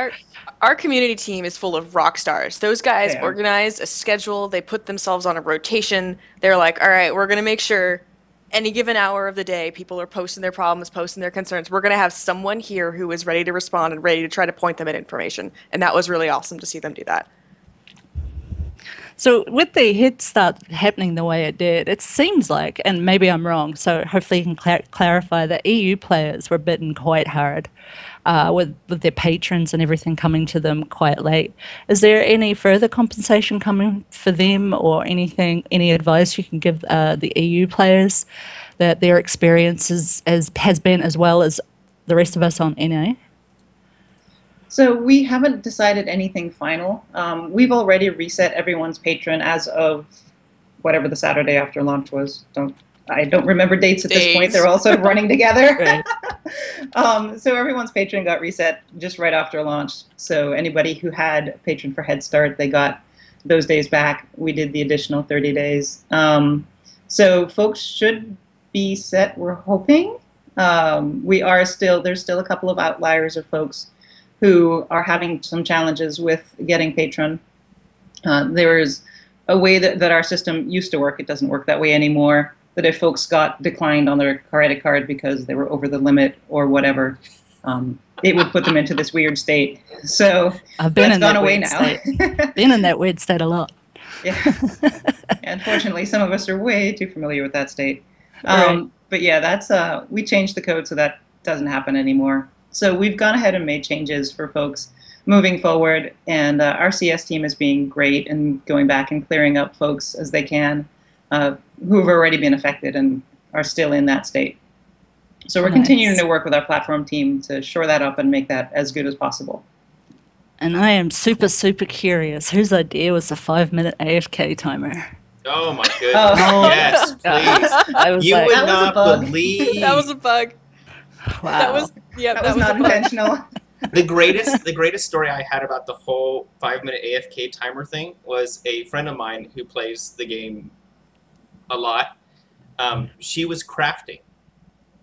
Our community team is full of rock stars. Those guys organize a schedule. They put themselves on a rotation. They're like, all right, we're going to make sure any given hour of the day, people are posting their problems, posting their concerns. We're going to have someone here who is ready to respond and ready to try to point them at information. And that was really awesome to see them do that. So with the Head Start happening the way it did, it seems like, and maybe I'm wrong, so hopefully you can clarify, that EU players were bitten quite hard with their patrons and everything coming to them quite late. Is there any further compensation coming for them, or anything, any advice you can give the EU players that their experiences has been as well as the rest of us on NA? So we haven't decided anything final. We've already reset everyone's patron as of whatever the Saturday after launch was. I don't remember dates at this point. They're all sort of running together. So everyone's patron got reset just right after launch. So anybody who had patron for Head Start, they got those days back. We did the additional 30 days. So folks should be set, we're hoping. There's still a couple of outliers of folks who are having some challenges with getting Patron. There is a way that our system used to work. It doesn't work that way anymore. That if folks got declined on their credit card because they were over the limit or whatever, it would put them into this weird state. So I've been that's in gone that away weird now. state. Been in that weird state a lot. Yeah. Unfortunately, some of us are way too familiar with that state. Right. But yeah, that's we changed the code so that doesn't happen anymore. So we've gone ahead and made changes for folks moving forward, and our CS team is being great and going back and clearing up folks as they can who have already been affected and are still in that state. So we're continuing to work with our platform team to shore that up and make that as good as possible. And I am super, super curious. Whose idea was the 5-minute AFK timer? Oh my goodness! Oh, yes, please. I was You like, would That was a not bug. believe. That was a bug. wow. That was not a bug. intentional. The greatest story I had about the whole 5-minute AFK timer thing was a friend of mine who plays the game a lot. She was crafting,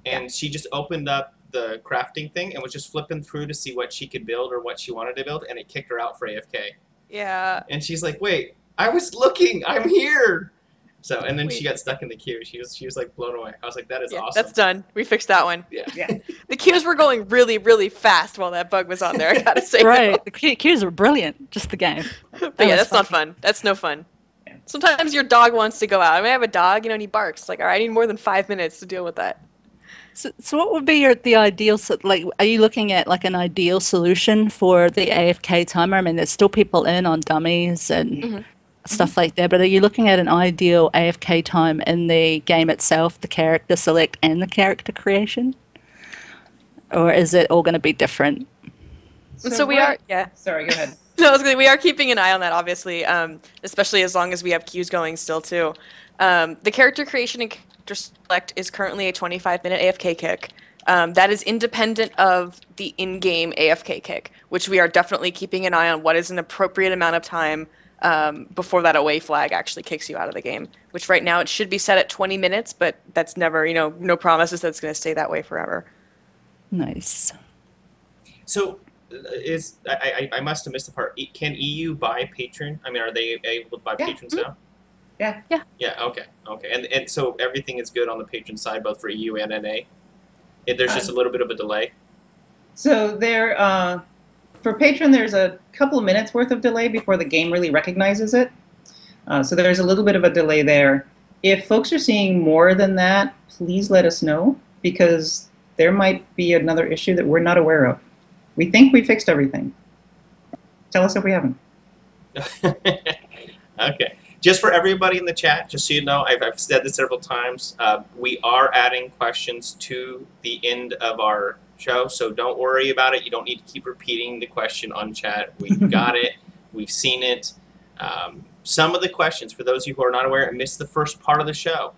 and she just opened up the crafting thing and was just flipping through to see what she could build or what she wanted to build, and it kicked her out for AFK. Yeah. And she's like, "Wait, I was looking. I'm here." So, and then she got stuck in the queue. She was like blown away. I was like, "That is awesome." That's done. We fixed that one. Yeah. Yeah. The queues were going really, really fast while that bug was on there. I gotta say. Right. The queues were brilliant. Just the game. But yeah, was that's not fun. That's no fun. Sometimes your dog wants to go out. I mean, I have a dog, and he barks. Like, all right, I need more than 5 minutes to deal with that. So what would be the ideal, are you looking at like an ideal solution for the AFK timer? I mean, there's still people in on dummies and stuff like that, but are you looking at an ideal AFK time in the game itself, the character select and the character creation? Or is it all going to be different? So we are, yeah. Sorry, go ahead. No, we are keeping an eye on that, obviously, especially as long as we have queues going still, too. The character creation and character select is currently a 25-minute AFK kick. That is independent of the in-game AFK kick, which we are definitely keeping an eye on what is an appropriate amount of time before that away flag actually kicks you out of the game, which right now it should be set at 20 minutes, but that's never, no promises that it's going to stay that way forever. Nice. So, I must have missed the part. Can EU buy Patron? I mean, are they able to buy patrons now? Yeah. Yeah. Okay. And so everything is good on the patron side, both for EU and NA. There's just a little bit of a delay. So for Patron, there's a couple of minutes worth of delay before the game really recognizes it. So there's a little bit of a delay there. If folks are seeing more than that, please let us know, because there might be another issue that we're not aware of. We think we fixed everything. Tell us if we haven't. Okay. Just for everybody in the chat, just so you know, I've said this several times, we are adding questions to the end of our show, so don't worry about it. You don't need to keep repeating the question on chat. We've got it. We've seen it. Some of the questions, for those of you who are not aware and missed the first part of the show,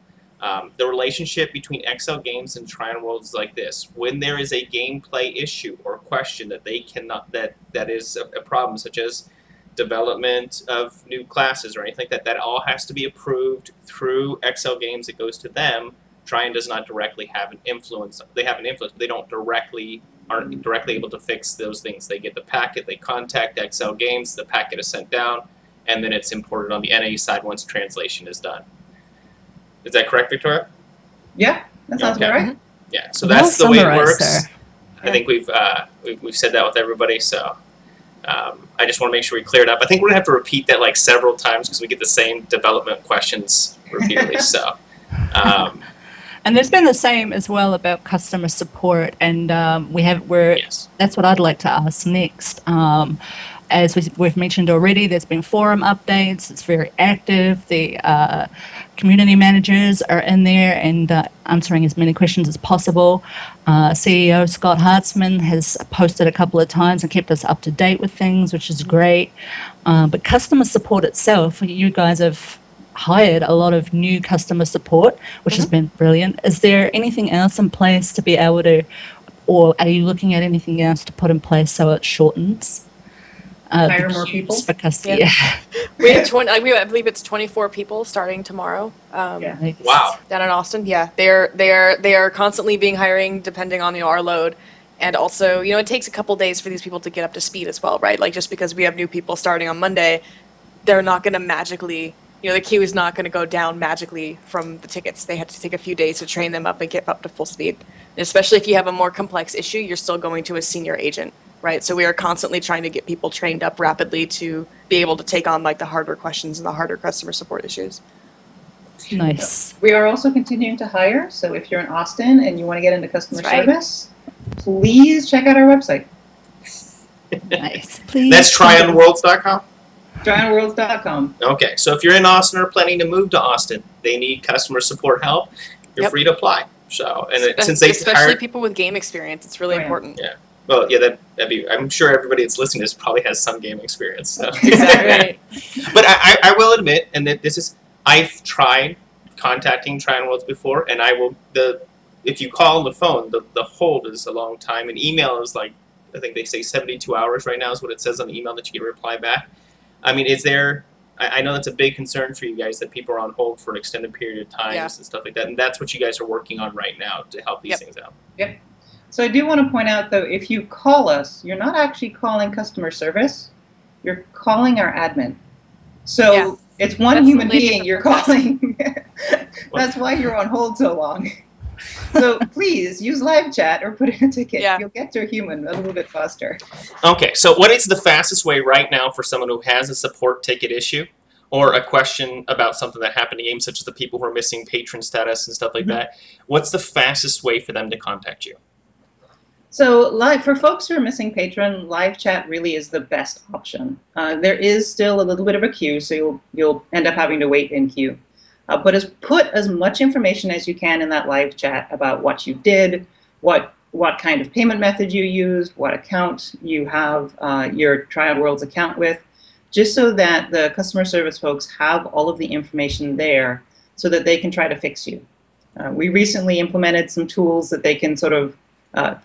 the relationship between XL Games and Trion World is like this. When there is a gameplay issue or question that they cannot, that is a problem, such as development of new classes or anything like that, that all has to be approved through XL Games. It goes to them. Trion does not directly have an influence. They have an influence, but they aren't directly able to fix those things. They get the packet, they contact XL Games, the packet is sent down, and then it's imported on the NA side once translation is done. Is that correct, Victoria? Yeah, that sounds about right. Yeah, so that's the way it works. Sir. I think we've said that with everybody, so I just want to make sure we clear it up. I think we're going to have to repeat that like several times because we get the same development questions repeatedly. So, and there's been the same as well about customer support, and yes. That's what I'd like to ask next. As we've mentioned already, there's been forum updates. It's very active. The community managers are in there and answering as many questions as possible. CEO Scott Hartzman has posted a couple of times and kept us up to date with things, which is great. But customer support itself, you guys have hired a lot of new customer support, which has been brilliant. Is there anything else in place to be able to, or are you looking at anything else to put in place so it shortens Hire more people? Because, Yeah. We have I believe it's 24 people starting tomorrow. Yeah. Wow. Down in Austin, yeah, they are constantly being hiring depending on our load, and also it takes a couple days for these people to get up to speed as well, right? Like just because we have new people starting on Monday, they're not going to magically, the queue is not going to go down magically from the tickets. They have to take a few days to train them up and get up to full speed. And especially if you have a more complex issue, you're still going to a senior agent, right? So we are constantly trying to get people trained up rapidly to be able to take on like the harder questions and the harder customer support issues. Nice. We are also continuing to hire, so if you're in Austin and you want to get into customer That's right. service, please check out our website. Nice. Please. That's trionworlds.com? Trionworlds.com. Okay, so if you're in Austin or planning to move to Austin, they need customer support help, you're free to apply. So, and since they especially people with game experience, it's really important. Yeah. Well, yeah, that'd be. I'm sure everybody that's listening to this probably has some game experience. So. Exactly. But I will admit, and that this is, I've tried contacting Trion Worlds before, and if you call on the phone, the hold is a long time, and email is like, I think they say 72 hours right now is what it says on the email that you get a reply back. I mean, is there? I know that's a big concern for you guys that people are on hold for an extended period of times and stuff like that, and that's what you guys are working on right now to help these things out. Yep. So I do want to point out, though, if you call us, you're not actually calling customer service. You're calling our admin. So it's one human being you're calling. That's why you're on hold so long. So please use live chat or put in a ticket. Yeah. You'll get to a human a little bit faster. Okay, so what is the fastest way right now for someone who has a support ticket issue or a question about something that happened in the game, such as the people who are missing patron status and stuff like that? What's the fastest way for them to contact you? So for folks who are missing patron, live chat really is the best option. There is still a little bit of a queue, so you'll end up having to wait in queue. But put as much information as you can in that live chat about what you did, what kind of payment method you used, what account you have your Trion Worlds account with, just so that the customer service folks have all of the information there so that they can try to fix you. We recently implemented some tools that they can sort of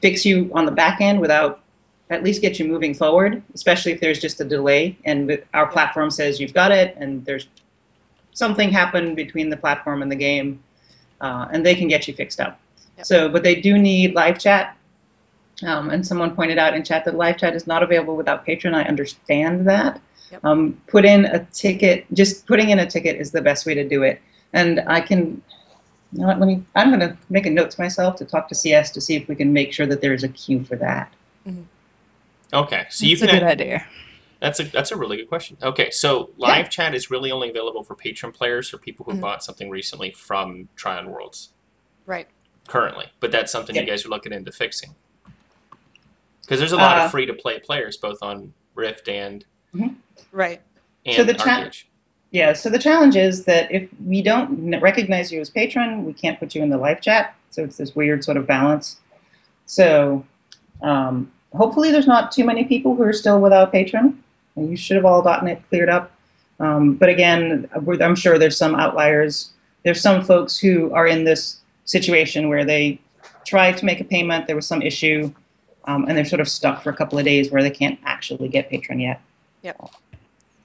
fix you on the back end without at least get you moving forward, especially if there's just a delay and our platform says you've got it and there's something happened between the platform and the game, and they can get you fixed up. So, but they do need live chat, and someone pointed out in chat that live chat is not available without patron. I understand that. Put in a ticket. Just putting in a ticket is the best way to do it. And I can, you know what? I'm going to make a note to myself to talk to CS to see if we can make sure that there's a queue for that. Okay, so That's a good idea. That's a really good question. Okay, so live chat is really only available for patron players or people who bought something recently from Trion Worlds. Right. Currently, but that's something you guys are looking into fixing. Because there's a lot of free-to-play players, both on Rift and Right. And so the ArcheAge. so the challenge is that if we don't recognize you as patron, we can't put you in the live chat. So it's this weird sort of balance. So hopefully there's not too many people who are still without patron. You should have all gotten it cleared up. But again, I'm sure there's some outliers. There's some folks who are in this situation where they tried to make a payment, there was some issue, and they're sort of stuck for a couple of days where they can't actually get patron yet.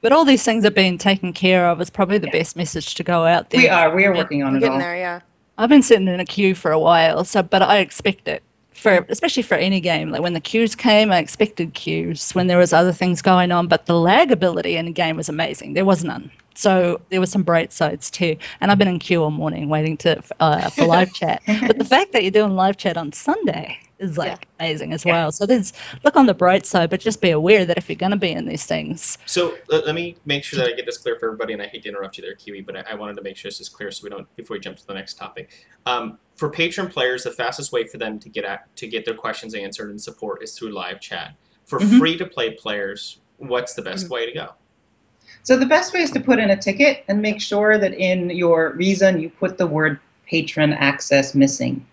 But all these things are being taken care of is probably the best message to go out there. We are working on it all. Getting there, yeah. I've been sitting in a queue for a while, but I expect it. Especially for any game, like when the queues came, I expected queues when there was other things going on, but the lag ability in the game was amazing. There was none. So there were some bright sides too. And I've been in queue all morning waiting for live chat. But the fact that you're doing live chat on Sunday is amazing as well. So look on the bright side, but just be aware that if you're going to be in these things. So let me make sure that I get this clear for everybody, and I hate to interrupt you there, Kiwi, but I wanted to make sure this is clear so we don't, before we jump to the next topic. For patron players, the fastest way for them to get their questions answered and support is through live chat. For free-to-play players, what's the best way to go? So the best way is to put in a ticket and make sure that in your reason you put the word patron access missing,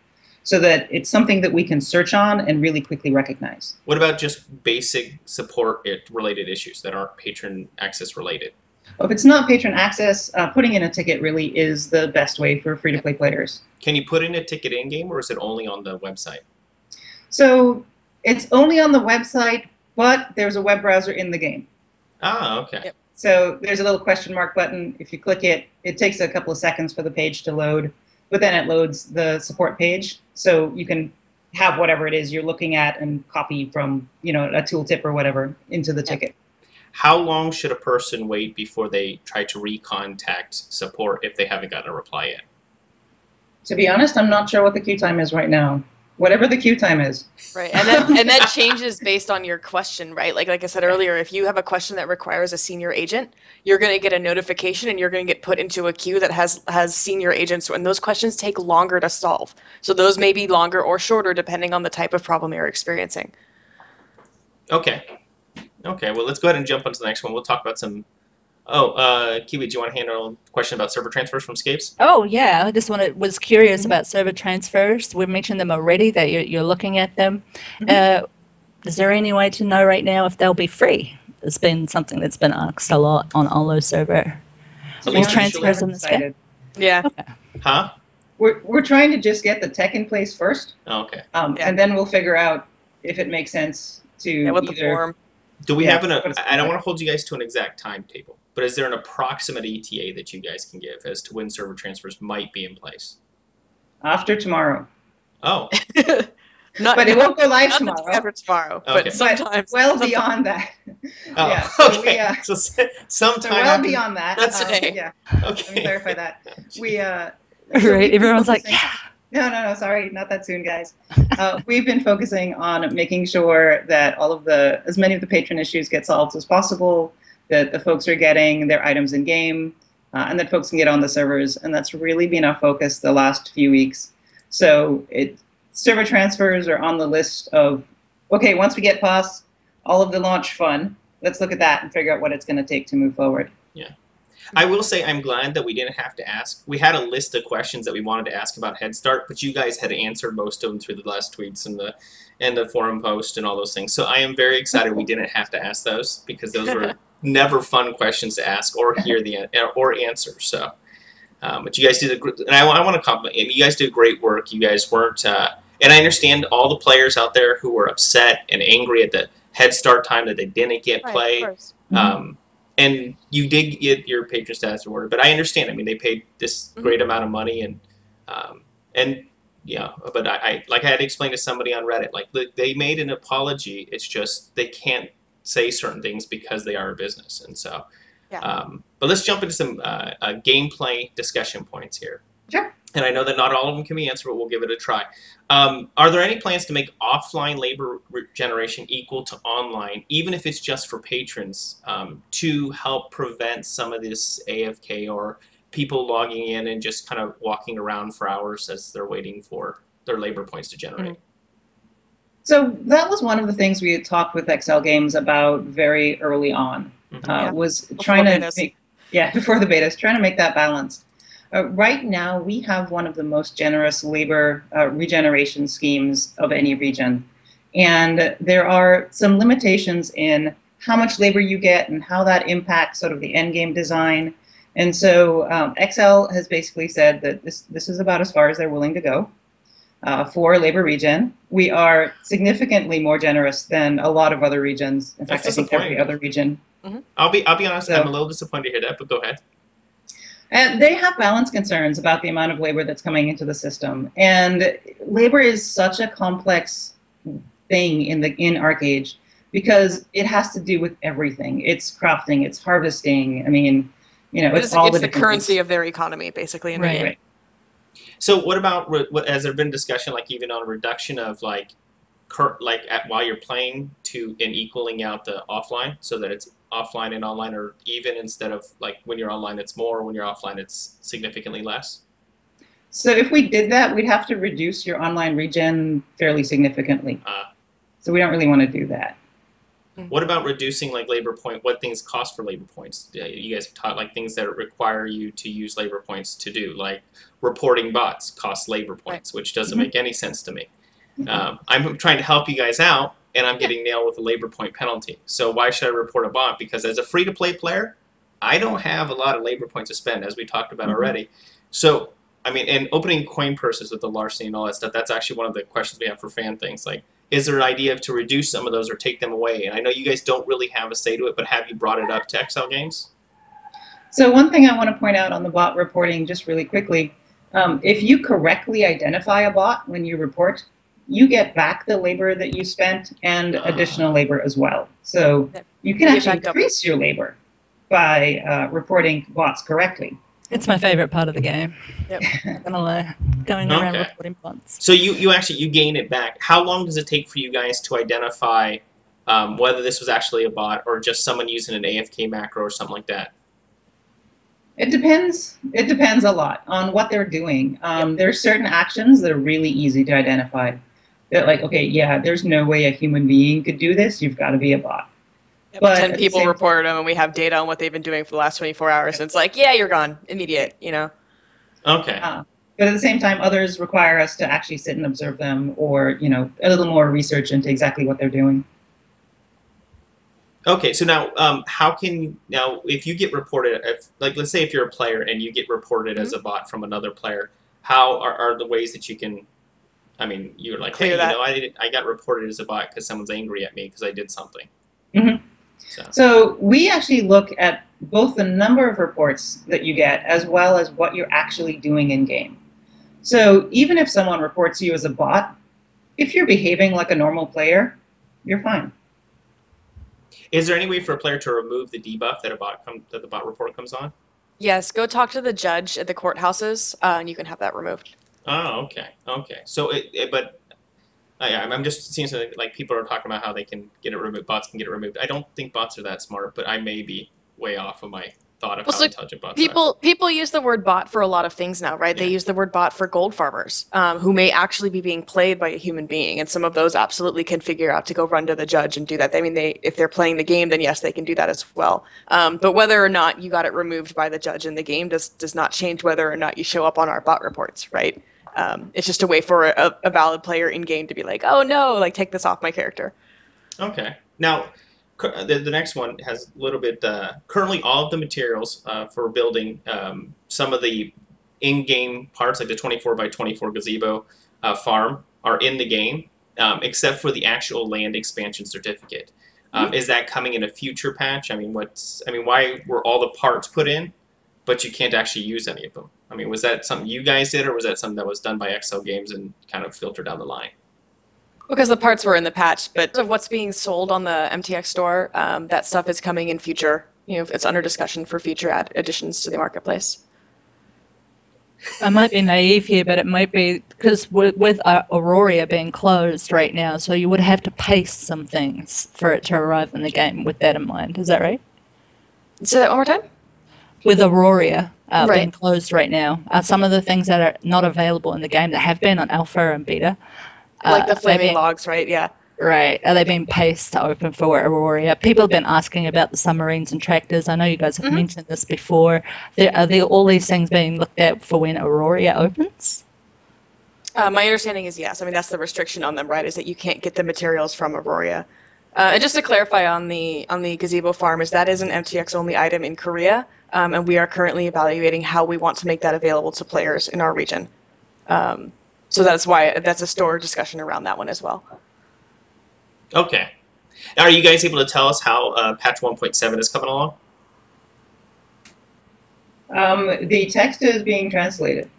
so that it's something that we can search on and really quickly recognize. What about just basic support-related issues that aren't patron access related? If it's not patron access, putting in a ticket really is the best way for free-to-play players. Can you put in a ticket in-game, or is it only on the website? So it's only on the website, but there's a web browser in the game. Ah, okay. Yep. So there's a little question mark button. If you click it, it takes a couple of seconds for the page to load, but then it loads the support page. So you can have whatever it is you're looking at and copy from, a tooltip or whatever into the ticket. How long should a person wait before they try to recontact support if they haven't gotten a reply yet? To be honest, I'm not sure what the queue time is right now. Whatever the queue time is. Right, and that changes based on your question, right? Like I said earlier, if you have a question that requires a senior agent, you're going to get a notification and you're going to get put into a queue that has senior agents, and those questions take longer to solve. So those may be longer or shorter depending on the type of problem you're experiencing. Okay. Okay, well, let's go ahead and jump onto the next one. We'll talk about some... Oh, Kiwi, do you want to handle a question about server transfers from Scapes? Oh, yeah. I just was curious about server transfers. We mentioned them already, that you're looking at them. Is there any way to know right now if they'll be free? It's been something that's been asked a lot on Olo server. These transfers in the Scape? Yeah. Okay. Huh? We're trying to just get the tech in place first, Oh, okay. and then we'll figure out if it makes sense to With the either. form. Do we have I don't what- want to hold you guys to an exact timetable, but is there an approximate ETA that you guys can give as to when server transfers might be in place? After tomorrow. Oh, But it won't go live not tomorrow. After tomorrow, Okay. but sometimes. Well beyond that. oh Yeah, so okay. we, So So sometime well after... beyond that. That's today. Yeah. Okay. Let me clarify that. We Right. we've been Everyone's like, focusing- yeah. No, sorry, not that soon, guys. We've been focusing on making sure that as many of the patron issues get solved as possible, that the folks are getting their items in game, and that folks can get on the servers. And that's really been our focus the last few weeks. So server transfers are on the list of, okay, once we get past all of the launch fun, let's look at that and figure out what it's going to take to move forward. Yeah. I will say I'm glad that we didn't have to ask. We had a list of questions that we wanted to ask about Head Start, but you guys had answered most of them through the last tweets and the forum post and all those things. So I am very excited we didn't have to ask those, because those were never fun questions to ask or hear or answer. So, but you guys did and I want to compliment you. You guys did great work. You guys weren't, and I understand all the players out there who were upset and angry at the Head Start time that they didn't get play. Of course. And you did get your patron status rewarded, but I understand. I mean, they paid this great amount of money, and yeah. But I like I had to explain to somebody on Reddit, like they made an apology. It's just they can't say certain things because they are a business, and so. Yeah. But let's jump into some gameplay discussion points here. Sure. And I know that not all of them can be answered, but we'll give it a try. Are there any plans to make offline labor generation equal to online, even if it's just for patrons, to help prevent some of this AFK or people logging in and just kind of walking around for hours as they're waiting for their labor points to generate? Mm-hmm. So that was one of the things we had talked with XL Games about very early on. Was trying to before the betas, trying to make that balance. Right now, we have one of the most generous labor regeneration schemes of any region. And there are some limitations in how much labor you get and how that impacts sort of the end game design. And so XL has basically said that this is about as far as they're willing to go for labor regen. We are significantly more generous than a lot of other regions. In fact, I think every other region. Mm-hmm. I'll be honest, I'm a little disappointed to hear that, but go ahead. And they have balance concerns about the amount of labor that's coming into the system. And labor is such a complex thing in ArcheAge because it has to do with everything. It's crafting, it's harvesting. I mean, it's all the currency of their economy, basically. In the game. Right. So what about, has there been discussion, like even on a reduction of while you're playing and equaling out the offline so that it's offline and online, or even instead of like when you're online it's more, when you're offline it's significantly less? So if we did that, we'd have to reduce your online regen fairly significantly. So we don't really want to do that. What about reducing like labor point? What things cost for labor points? You guys have taught like things that require you to use labor points to do, like reporting bots costs labor points, which doesn't make any sense to me. I'm trying to help you guys out, and I'm getting nailed with a labor point penalty. So why should I report a bot? Because as a free-to-play player, I don't have a lot of labor points to spend, as we talked about already. So, I mean, and opening coin purses with the larceny and all that stuff, that's actually one of the questions we have for fan things. Like, is there an idea to reduce some of those or take them away? And I know you guys don't really have a say to it, but have you brought it up to XL Games? So one thing I want to point out on the bot reporting, just really quickly, if you correctly identify a bot when you report, you get back the labor that you spent and additional labor as well. So you can actually increase your labor by reporting bots correctly. It's my favorite part of the game. Yep. I'm gonna lie. Going around reporting bots. So you gain it back. How long does it take for you guys to identify whether this was actually a bot or just someone using an AFK macro or something like that? It depends. It depends a lot on what they're doing. There are certain actions that are really easy to identify. That like, okay, yeah, there's no way a human being could do this. You've got to be a bot. But 10 people reported them, and we have data on what they've been doing for the last 24 hours. And it's like, yeah, you're gone, immediate, you know. Okay. But at the same time, others require us to actually sit and observe them, or a little more research into exactly what they're doing. Okay, so now, if you get reported, let's say if you're a player and you get reported as a bot from another player, how are the ways that you can? I mean, you're like, hey, I got reported as a bot because someone's angry at me because I did something. Mm-hmm. So we actually look at both the number of reports that you get as well as what you're actually doing in game. So even if someone reports you as a bot, if you're behaving like a normal player, you're fine. Is there any way for a player to remove the debuff that the bot report comes on? Yes, go talk to the judge at the courthouses, and you can have that removed. Oh, okay, okay. So, I'm just seeing something like people are talking about how they can get it removed. Bots can get it removed. I don't think bots are that smart, but I may be way off of my thought of how intelligent bots are. People use the word bot for a lot of things now, right? Yeah. They use the word bot for gold farmers, who may actually be being played by a human being, and some of those absolutely can figure out to go run to the judge and do that. I mean, if they're playing the game, then yes, they can do that as well. But whether or not you got it removed by the judge in the game does not change whether or not you show up on our bot reports, right? It's just a way for a valid player in game to be like, oh no, like take this off my character. Okay. Now, the next one has a little bit. Currently, all of the materials for building some of the in-game parts, like the 24 by 24 gazebo farm, are in the game, except for the actual land expansion certificate. Is that coming in a future patch? I mean, why were all the parts put in, but you can't actually use any of them? I mean, was that something you guys did, or was that something that was done by XL Games and kind of filtered down the line? Because the parts were in the patch, but of what's being sold on the MTX store, that stuff is coming in future. It's under discussion for future additions to the marketplace. I might be naive here, but it might be because with Aurora being closed right now, so you would have to paste some things for it to arrive in the game with that in mind. Is that right? Say that one more time? With Aurora being closed right now, some of the things that are not available in the game that have been on alpha and beta, like the flaming logs, right? Yeah. Right. Are they being paced to open for Aurora? People have been asking about the submarines and tractors. I know you guys have mentioned this before. Are there all these things being looked at for when Aurora opens? My understanding is yes. I mean, that's the restriction on them, right? Is that you can't get the materials from Aurora. And just to clarify on the gazebo farm, that is an MTX only item in Korea, and we are currently evaluating how we want to make that available to players in our region. So that's why that's a store discussion around that one as well. Okay. Now, are you guys able to tell us how patch 1.7 is coming along? The text is being translated.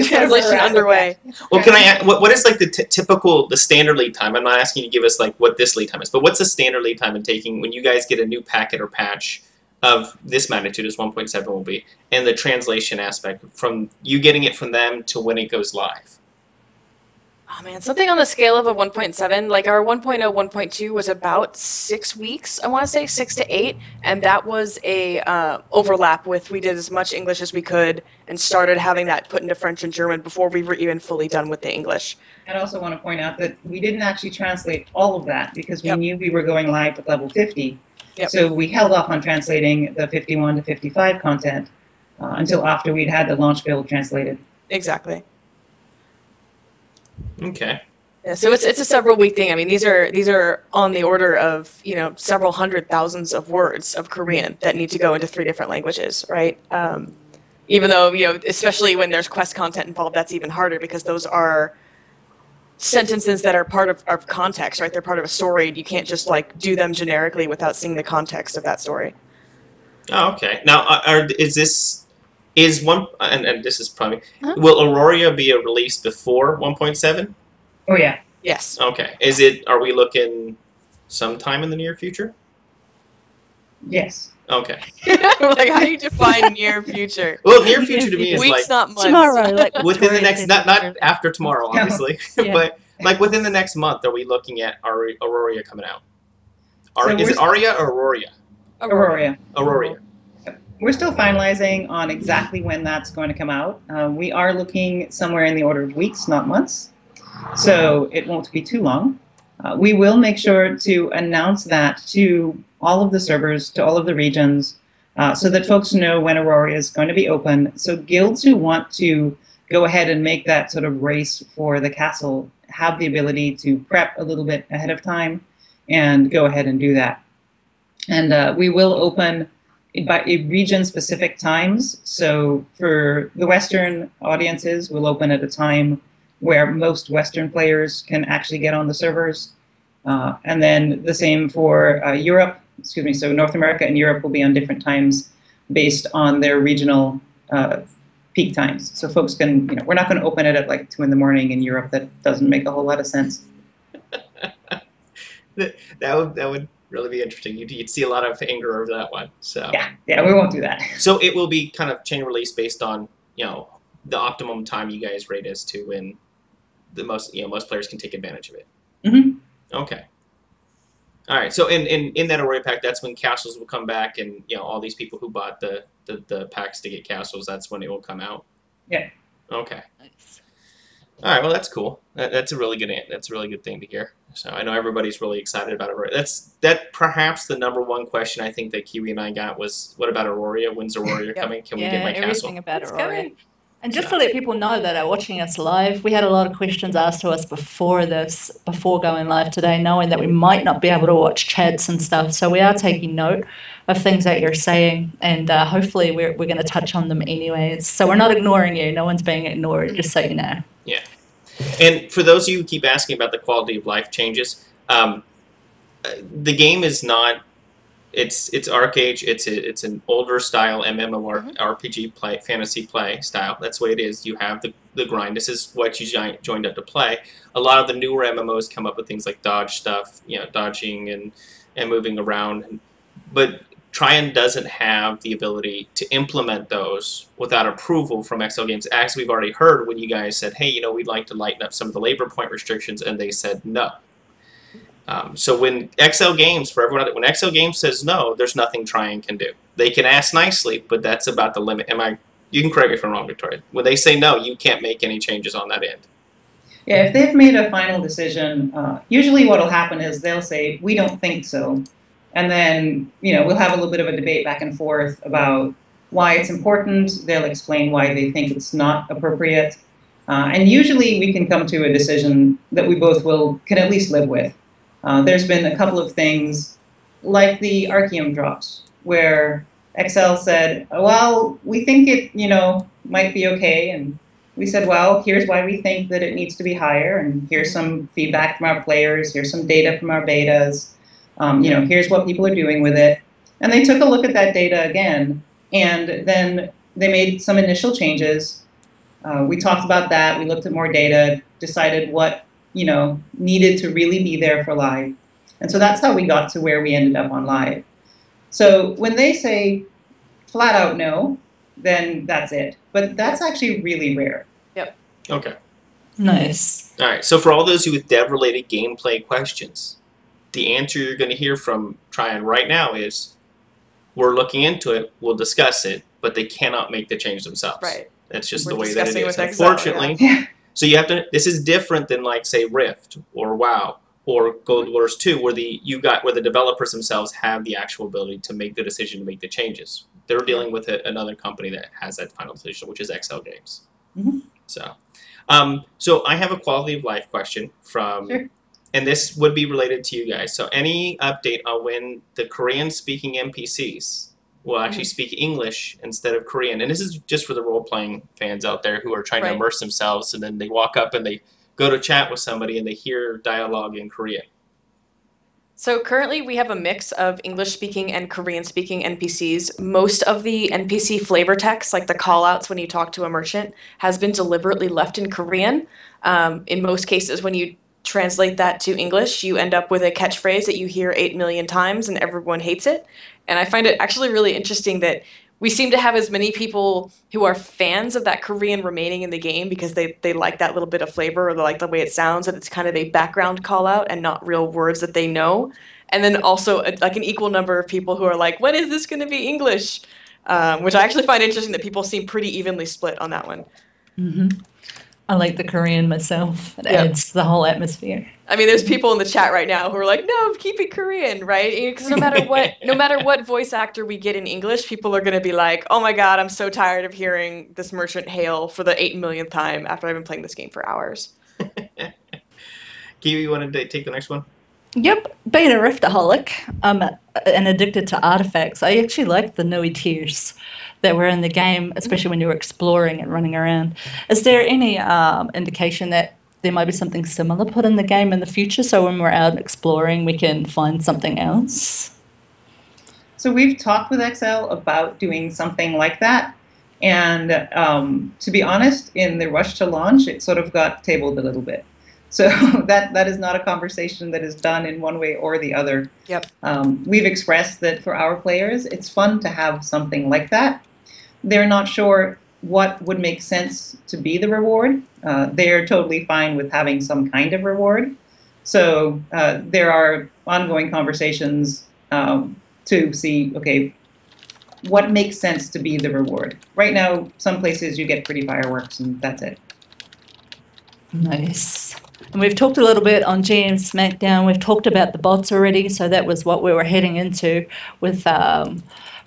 Translation underway. Well, can I? What is like the typical, the standard lead time? I'm not asking you to give us like what this lead time is, but what's the standard lead time in taking when you guys get a new packet or patch of this magnitude, as 1.7 will be, and the translation aspect from you getting it from them to when it goes live? Oh man, something on the scale of a 1.7, like our 1.0, 1.2 was about 6 weeks, I want to say 6 to 8, and that was a overlap with, we did as much English as we could and started having that put into French and German before we were even fully done with the English. I also want to point out that we didn't actually translate all of that because we knew we were going live with level 50. So we held off on translating the 51 to 55 content until after we'd had the launch build translated. Exactly. Okay. Yeah, so it's a several week thing. I mean, these are on the order of several hundred thousands of words of Korean that need to go into 3 different languages, right? Even though especially when there's quest content involved, that's even harder because those are sentences that are part of context, right? They're part of a story. You can't just like do them generically without seeing the context of that story. Oh, okay. Now, is one, and this is probably, will Aurora be a release before 1.7? Oh yeah. Yes. Okay. Are we looking sometime in the near future? Yes. Okay. Like, how do you define near future? Well, near future to me is Weeks, like not months. Tomorrow, like within the Victoria next, said not earlier. after tomorrow, obviously, Yeah. but like within the next month, are we looking at Aurora coming out? So Is it Aria or Aurora? Aurora. Aurora. We're still finalizing on exactly when that's going to come out. We are looking somewhere in the order of weeks, not months. So it won't be too long. We will make sure to announce that to all of the servers, to all of the regions, so that folks know when Aurora is going to be open. So guilds who want to go ahead and make that sort of race for the castle have the ability to prep a little bit ahead of time and go ahead and do that. And we will open by region-specific times. So for the Western audiences, we'll open at a time where most Western players can actually get on the servers. And then the same for Europe, so North America and Europe will be on different times based on their regional peak times. So folks can, we're not going to open it at like 2 in the morning in Europe. That doesn't make a whole lot of sense. That would really be interesting. You'd see a lot of anger over that one. So yeah, we won't do that. So it will be kind of chain release based on the optimum time you guys rate as to when the most players can take advantage of it. Mm-hmm. Okay. All right. So in that Aurora pack, that's when castles will come back, and all these people who bought the packs to get castles, that's when it will come out. Yeah. Okay. Nice. All right. Well, that's cool. That's a really good thing to hear. So I know everybody's really excited about Aurora. That perhaps the number one question I think that Kiwi and I got was, what about Aurora? When's Aurora coming? Can we get my castle? Everything about Aurora. coming. And just to let people know that are watching us live, we had a lot of questions asked to us before going live today, knowing that we might not be able to watch chats and stuff. So we are taking note of things that you're saying, and hopefully we're going to touch on them anyways. So we're not ignoring you. No one's being ignored, just so you know. Yeah. And for those of you who keep asking about the quality of life changes, the game is not. It's ArcheAge. It's an older style MMORPG play, fantasy play style. That's the way it is. You have the grind. This is what you joined up to play. A lot of the newer MMOs come up with things like dodge stuff, dodging and moving around. But Trion doesn't have the ability to implement those without approval from XL Games. As we've already heard, when you guys said, hey, we'd like to lighten up some of the labor point restrictions, and they said no. So when XL Games, when XL Games says no, there's nothing Trion can do. They can ask nicely, but that's about the limit. You can correct me if I'm wrong, Victoria. When they say no, you can't make any changes on that end. Yeah, if they've made a final decision, usually what will happen is they'll say, we don't think so. And then, we'll have a little bit of a debate back and forth about why it's important. They'll explain why they think it's not appropriate. And usually we can come to a decision that we both can at least live with. There's been a couple of things like the Archeum drops where XL said, well, we think it, might be okay. And we said, well, here's why we think that it needs to be higher. And here's some feedback from our players. Here's some data from our betas. Here's what people are doing with it. And they took a look at that data again. And then they made some initial changes. We talked about that. We looked at more data, decided what needed to really be there for live. And so that's how we got to where we ended up on live. So when they say flat out no, then that's it. But that's actually really rare. Yep. Okay. Nice. All right. So for all those with dev-related gameplay questions, the answer you're going to hear from Trion right now is, we're looking into it, we'll discuss it, but they cannot make the change themselves. Right. That's just We're the way that it discussing is. with XL, Unfortunately, Yeah. so you have to. This is different than like say Rift or WoW or Gold Wars 2, where the developers themselves have the actual ability to make the decision to make the changes. They're dealing with another company that has that final decision, which is XL Games. Mm-hmm. So I have a quality of life question from. Sure. And this would be related to you guys. So any update on when the Korean-speaking NPCs will actually speak English instead of Korean? And this is just for the role-playing fans out there who are trying to immerse themselves, and then they walk up and they go to chat with somebody and they hear dialogue in Korean? So currently we have a mix of English-speaking and Korean-speaking NPCs. Most of the NPC flavor text, like the call-outs when you talk to a merchant, has been deliberately left in Korean. In most cases, when you translate that to English, you end up with a catchphrase that you hear 8 million times and everyone hates it. And I find it actually really interesting that we seem to have as many people who are fans of that Korean remaining in the game because they like that little bit of flavor or they like the way it sounds, that it's kind of a background call out and not real words that they know. And then also like an equal number of people who are like, when is this going to be English? Which I actually find interesting that people seem pretty evenly split on that one. I like the Korean myself. It adds to the whole atmosphere. I mean, there's people in the chat right now who are like, "No, keep it Korean," right? Because no matter what voice actor we get in English, people are going to be like, "Oh my God, I'm so tired of hearing this merchant hail for the 8 millionth time after I've been playing this game for hours." Kiwi, you want to take the next one? Yep, being a riftaholic and addicted to artifacts, I actually like the newer tiers that were in the game, especially when you were exploring and running around. Is there any indication that there might be something similar put in the game in the future, so when we're out exploring, we can find something else? So we've talked with XL about doing something like that. And to be honest, in the rush to launch, it sort of got tabled a little bit. So that is not a conversation that is done in one way or the other. Yep. We've expressed that for our players, it's fun to have something like that. They're not sure what would make sense to be the reward. They're totally fine with having some kind of reward. So there are ongoing conversations to see, okay, what makes sense to be the reward. Right now, some places you get pretty fireworks and that's it. Nice. And we've talked a little bit on GM Smackdown. We've talked about the bots already, so that was what we were heading into with our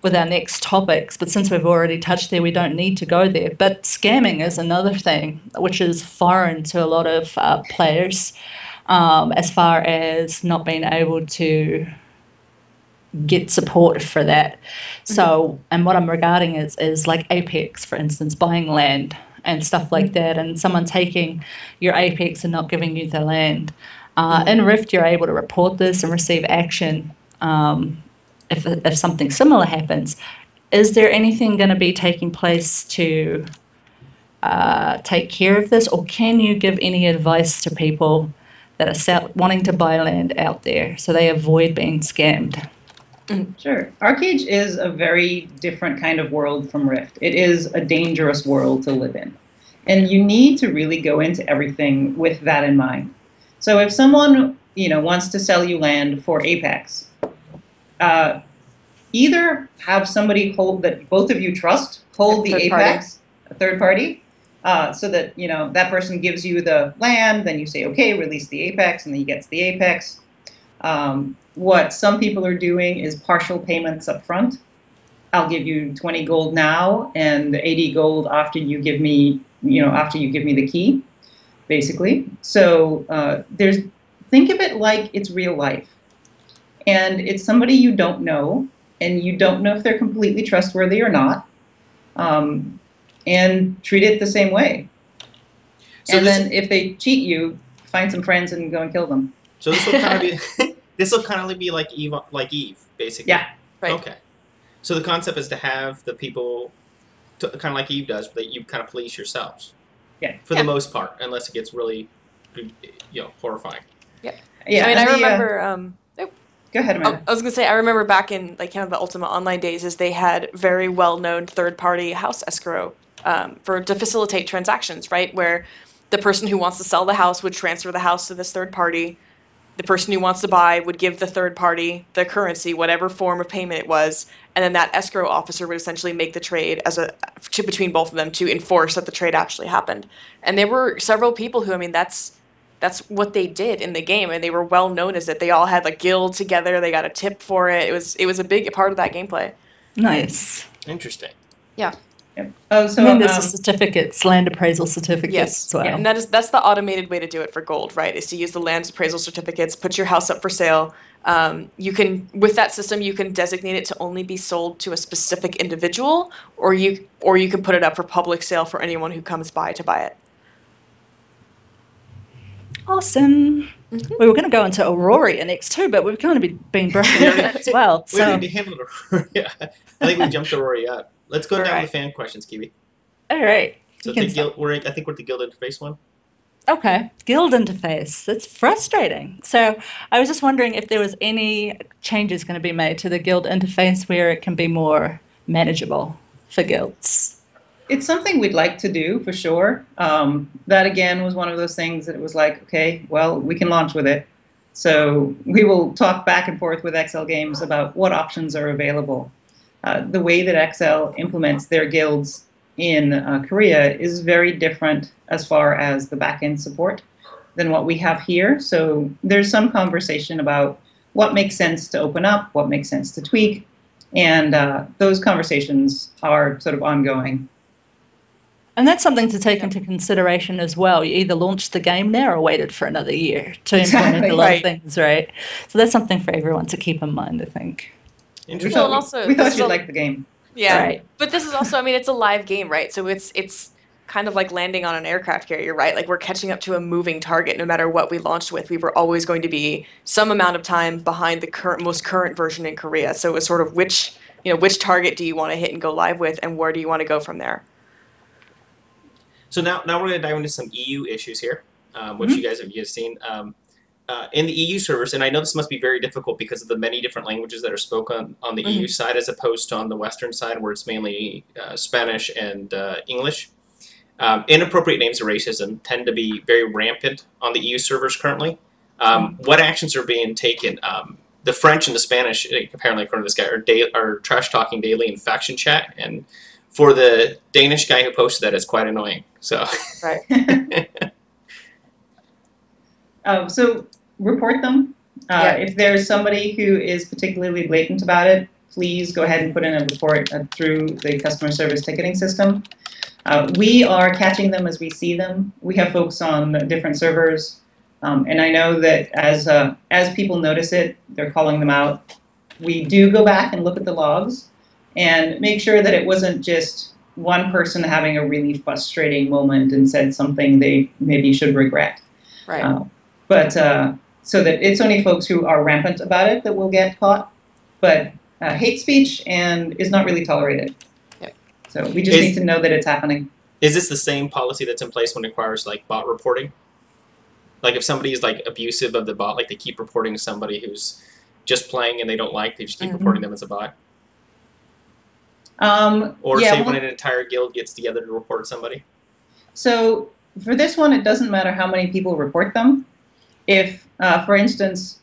next topics. But since we've already touched there, we don't need to go there. But scamming is another thing which is foreign to a lot of players, as far as not being able to get support for that. So, and what I'm regarding is like Apex, for instance, buying land and stuff like that, and someone taking your Apex and not giving you the land. In Rift, you're able to report this and receive action if something similar happens. Is there anything going to be taking place to take care of this, or can you give any advice to people that are wanting to buy land out there so they avoid being scammed? Sure. ArcheAge is a very different kind of world from Rift. It is a dangerous world to live in. And you need to really go into everything with that in mind. So if someone, wants to sell you land for Apex, either have somebody that both of you trust hold the Apex, a third party, so that, that person gives you the land, then you say, okay, release the Apex, and then he gets the Apex. What some people are doing is partial payments up front. I'll give you 20 gold now and 80 gold after you give me, the key, basically. So think of it like it's real life. And it's somebody you don't know, and you don't know if they're completely trustworthy or not, and treat it the same way. So then if they cheat you, find some friends and go and kill them. So this will kind of be... This will kind of be like Eve, basically. Yeah, right. Okay. So the concept is to have the people, kind of like Eve does, that you kind of police yourselves. Yeah. For the most part, unless it gets really, horrifying. Yeah. Yeah. I mean, I remember. Go ahead, Amanda. I was gonna say I remember back in kind of the Ultima Online days, is they had very well-known third-party house escrow to facilitate transactions, right? Where the person who wants to sell the house would transfer the house to this third party. The person who wants to buy would give the third party the currency, whatever form of payment it was, and then that escrow officer would essentially make the trade between both of them to enforce that the trade actually happened. And there were several people who, I mean, that's what they did in the game, and they were well known as it. They all had a guild together. They got a tip for it. It was a big part of that gameplay. Nice. Interesting. Yeah. Yep. Oh, so and then there's the certificates, land appraisal certificates yes. as well. Yeah, and that's the automated way to do it for gold, right? Is to use the land appraisal certificates, put your house up for sale. You can, with that system, you can designate it to only be sold to a specific individual, or you can put it up for public sale for anyone who comes by to buy it. Awesome. We were going to go into Aurora next too, but we've kind of been broken into that as well. We already handled Aurora. Yeah. I think we jumped Aurora up. Let's go down to the fan questions, Kiwi. All right. So I think we're at the guild interface one. Okay, guild interface. That's frustrating. So I was just wondering if there was any changes going to be made to the guild interface where it can be more manageable for guilds. It's something we'd like to do for sure. That again was one of those things that it was like, okay, well, we can launch with it. So we will talk back and forth with XL Games about what options are available. The way that XL implements their guilds in Korea is very different as far as the back-end support than what we have here. So there's some conversation about what makes sense to open up, what makes sense to tweak, and those conversations are sort of ongoing. And that's something to take into consideration as well. You either launched the game now or waited for another year to implement a lot of things, right? So that's something for everyone to keep in mind, I think. Interesting. We thought you'd like the game. Yeah, right. But this is also, I mean, it's a live game, right? So it's kind of like landing on an aircraft carrier, right? Like we're catching up to a moving target. No matter what we launched with, we were always going to be some amount of time behind the most current version in Korea. So it was sort of which target do you want to hit and go live with, and where do you want to go from there? So now we're going to dive into some EU issues here, which you guys have seen. In the EU servers, and I know this must be very difficult because of the many different languages that are spoken on the EU side as opposed to on the Western side where it's mainly Spanish and English. Inappropriate names of racism tend to be very rampant on the EU servers currently. What actions are being taken? The French and the Spanish, apparently according to this guy, are trash-talking daily in faction chat, and for the Danish guy who posted that, it's quite annoying. So, right. So report them. If there's somebody who is particularly blatant about it, please go ahead and put in a report through the customer service ticketing system. We are catching them as we see them. We have folks on different servers, and I know that as people notice it, they're calling them out. We do go back and look at the logs and make sure that it wasn't just one person having a really frustrating moment and said something they maybe should regret. Right. But so that it's only folks who are rampant about it that will get caught. But hate speech is not really tolerated. Yep. So we just need to know that it's happening. Is this the same policy that's in place when it requires like bot reporting? Like if somebody is like abusive of the bot, like they keep reporting somebody who's just playing and they don't like, they just keep reporting them as a bot? Or say when an entire guild gets together to report somebody? So for this one, it doesn't matter how many people report them. If, for instance,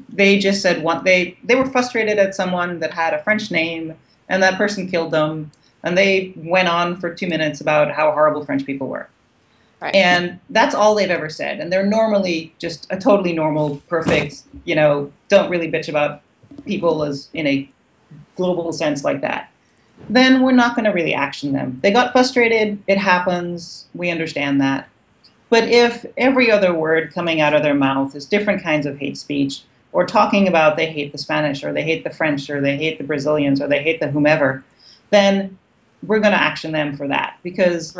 they just said they were frustrated at someone that had a French name and that person killed them, and they went on for 2 minutes about how horrible French people were. Right. And that's all they've ever said. And they're normally just a totally normal, perfect, don't really bitch about people as in a global sense like that. Then we're not going to really action them. They got frustrated. It happens. We understand that. But if every other word coming out of their mouth is different kinds of hate speech, or talking about they hate the Spanish, or they hate the French, or they hate the Brazilians, or they hate the whomever, then we're going to action them for that. Because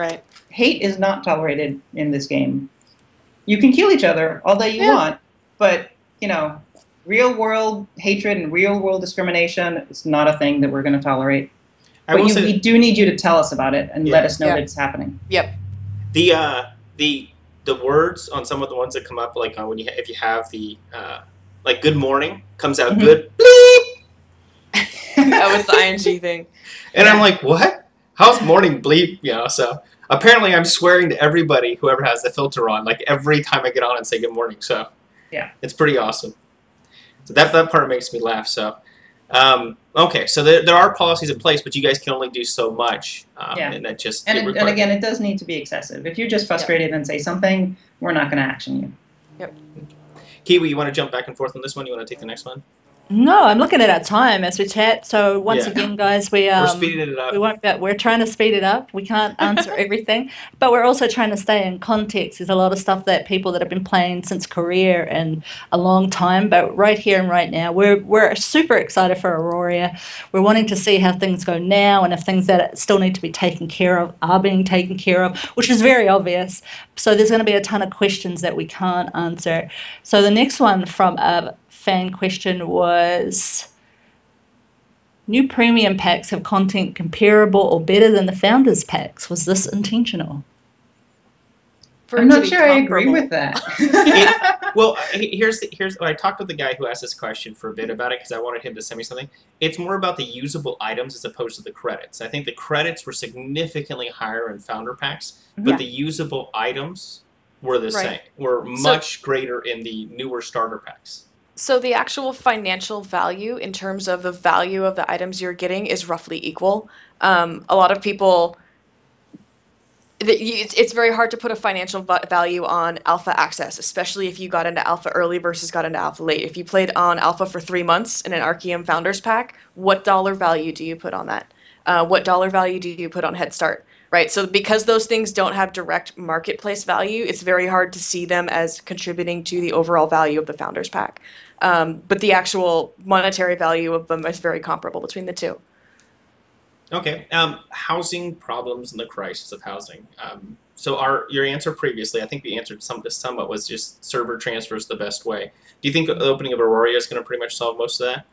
hate is not tolerated in this game. You can kill each other all day you want, but, real world hatred and real world discrimination is not a thing that we're going to tolerate. But we do need you to tell us about it and let us know that it's happening. Yep. The words on some of the ones that come up, like when if you have the like good morning comes out good bleep. That was the ING thing. And I'm like, what? How's morning bleep? So apparently I'm swearing to everybody whoever has the filter on, like every time I get on and say good morning. So yeah, it's pretty awesome. So that part makes me laugh. So. Okay, so there are policies in place, but you guys can only do so much, and that just and again, it does need to be excessive. If you're just frustrated and say something, we're not going to action you. Yep. Kiwi, you want to jump back and forth on this one? You want to take the next one? No, I'm looking at our time as we chat. So once Yeah. again, guys, we're speeding it up. we're trying to speed it up. We can't answer everything, but we're also trying to stay in context. There's a lot of stuff that people that have been playing since career and a long time, but right here and right now, we're super excited for Aurora. We're wanting to see how things go now and if things that still need to be taken care of are being taken care of, which is very obvious. So there's going to be a ton of questions that we can't answer. So the next one from a fan question was, new premium packs have content comparable or better than the founders packs. Was this intentional? I'm not sure I agree with that. Here's I talked with the guy who asked this question for a bit about it because I wanted him to send me something. It's more about the usable items as opposed to the credits. I think the credits were significantly higher in founder packs, but the usable items were the same. Were much greater in the newer starter packs. So the actual financial value in terms of the value of the items you're getting is roughly equal. A lot of people, it's very hard to put a financial value on alpha access, especially if you got into alpha early versus got into alpha late. If you played on alpha for 3 months in an Archeum Founders Pack, what dollar value do you put on that? What dollar value do you put on Head Start? Right, so because those things don't have direct marketplace value, it's very hard to see them as contributing to the overall value of the Founders Pack. But the actual monetary value of them is very comparable between the two. Okay. Housing problems and the crisis of housing. So your answer previously, I think we answered somewhat, was just server transfers the best way. Do you think the opening of Aurora is going to pretty much solve most of that?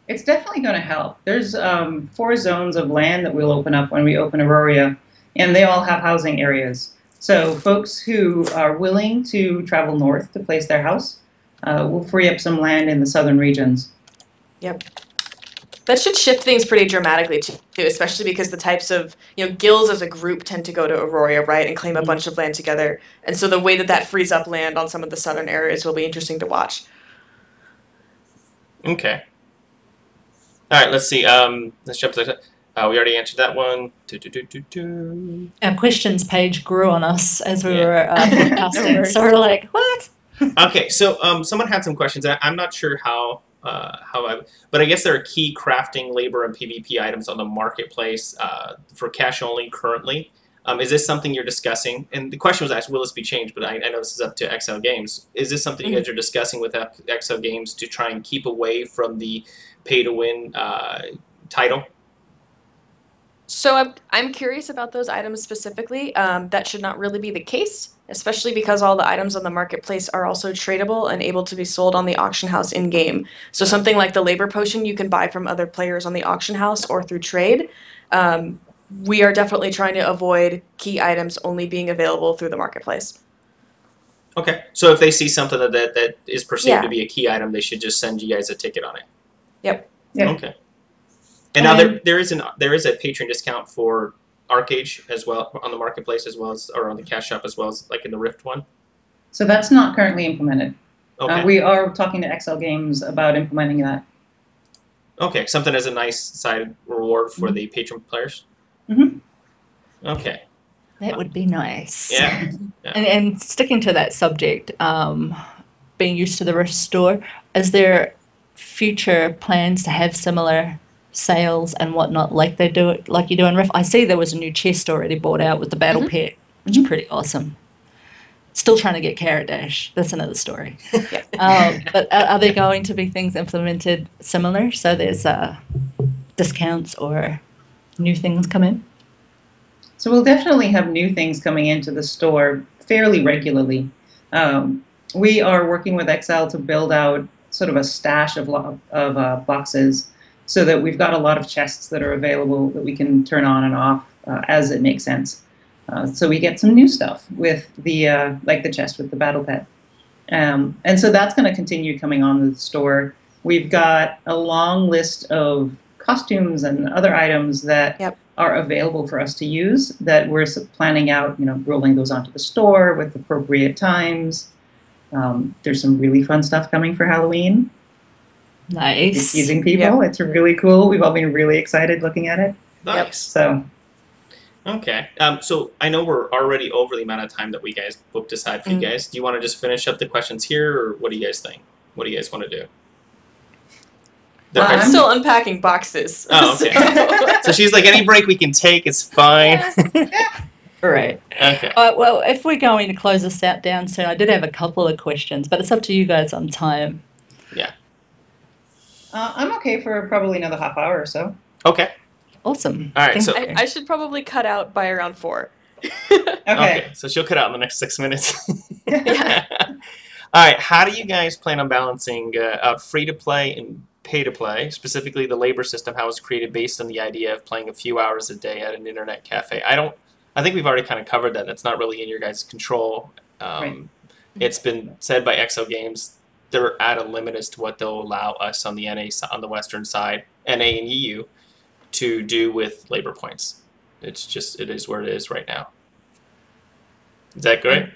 It's definitely going to help. There's 4 zones of land that we'll open up when we open Aurora, and they all have housing areas. So folks who are willing to travel north to place their house will free up some land in the southern regions. Yep. That should shift things pretty dramatically too, especially because the types of, guilds as a group tend to go to Aurora, right, and claim a bunch of land together. And so the way that frees up land on some of the southern areas will be interesting to watch. Okay. All right, let's see. Let's jump to the. We already answered that one. Our questions page grew on us as we were podcasting, so we're like, what? Okay, so someone had some questions. I'm not sure but I guess there are key crafting, labor, and PvP items on the marketplace for cash only currently. Is this something you're discussing? And the question was asked, will this be changed? But I know this is up to XL Games. Is this something you guys are discussing with XL Games to try and keep away from the pay-to-win title? So I'm curious about those items specifically. That should not really be the case, especially because all the items on the marketplace are also tradable and able to be sold on the auction house in-game. So something like the labor potion you can buy from other players on the auction house or through trade. We are definitely trying to avoid key items only being available through the marketplace. Okay, so if they see something that is perceived to be a key item, they should just send you guys a ticket on it. Yep. Okay. And now there is a Patreon discount for ArcheAge as well on the marketplace as well as, or on the cash shop as well as like in the Rift one. So that's not currently implemented. Okay. We are talking to XL Games about implementing that. Okay, something as a nice side reward for the Patreon players. Okay. That would be nice. Yeah. And sticking to that subject, being used to the Rift store, is there future plans to have similar sales and whatnot like you do in Rift? I see there was a new chest already bought out with the battle pet, which is pretty awesome. Still trying to get Carrot Dash. That's another story. But are there going to be things implemented similar? So there's discounts or new things come in? So we'll definitely have new things coming into the store fairly regularly. We are working with XL to build out sort of a stash of boxes so that we've got a lot of chests that are available that we can turn on and off as it makes sense. So we get some new stuff with the like the chest with the battle pet. And so that's going to continue coming on to the store. We've got a long list of costumes and other items that are available for us to use that we're planning out, rolling those onto the store with appropriate times. There's some really fun stuff coming for Halloween. Nice. Teasing people. It's really cool. We've all been really excited looking at it. Nice. So. Okay. So I know we're already over the amount of time that we guys booked aside for you guys. Do you want to just finish up the questions here, or what do you guys think? What do you guys want to do? I'm still unpacking boxes. Oh, okay. So she's like, any break we can take is fine. Right. Okay. Well, if we're going to close this out down soon, I did have a couple of questions, but it's up to you guys on time. Yeah. I'm okay for probably another half hour or so. Okay. Awesome. All right. So I should probably cut out by around 4. Okay. So she'll cut out in the next 6 minutes. Yeah. All right. How do you guys plan on balancing free to play and pay to play? Specifically, the labor system, how it's created based on the idea of playing a few hours a day at an internet cafe. I think we've already kind of covered that. That's not really in your guys' control. Right. It's been said by Exo Games they're at a limit as to what they'll allow us on the NA on the Western side, NA and EU, to do with labor points. It is where it is right now. Is that great?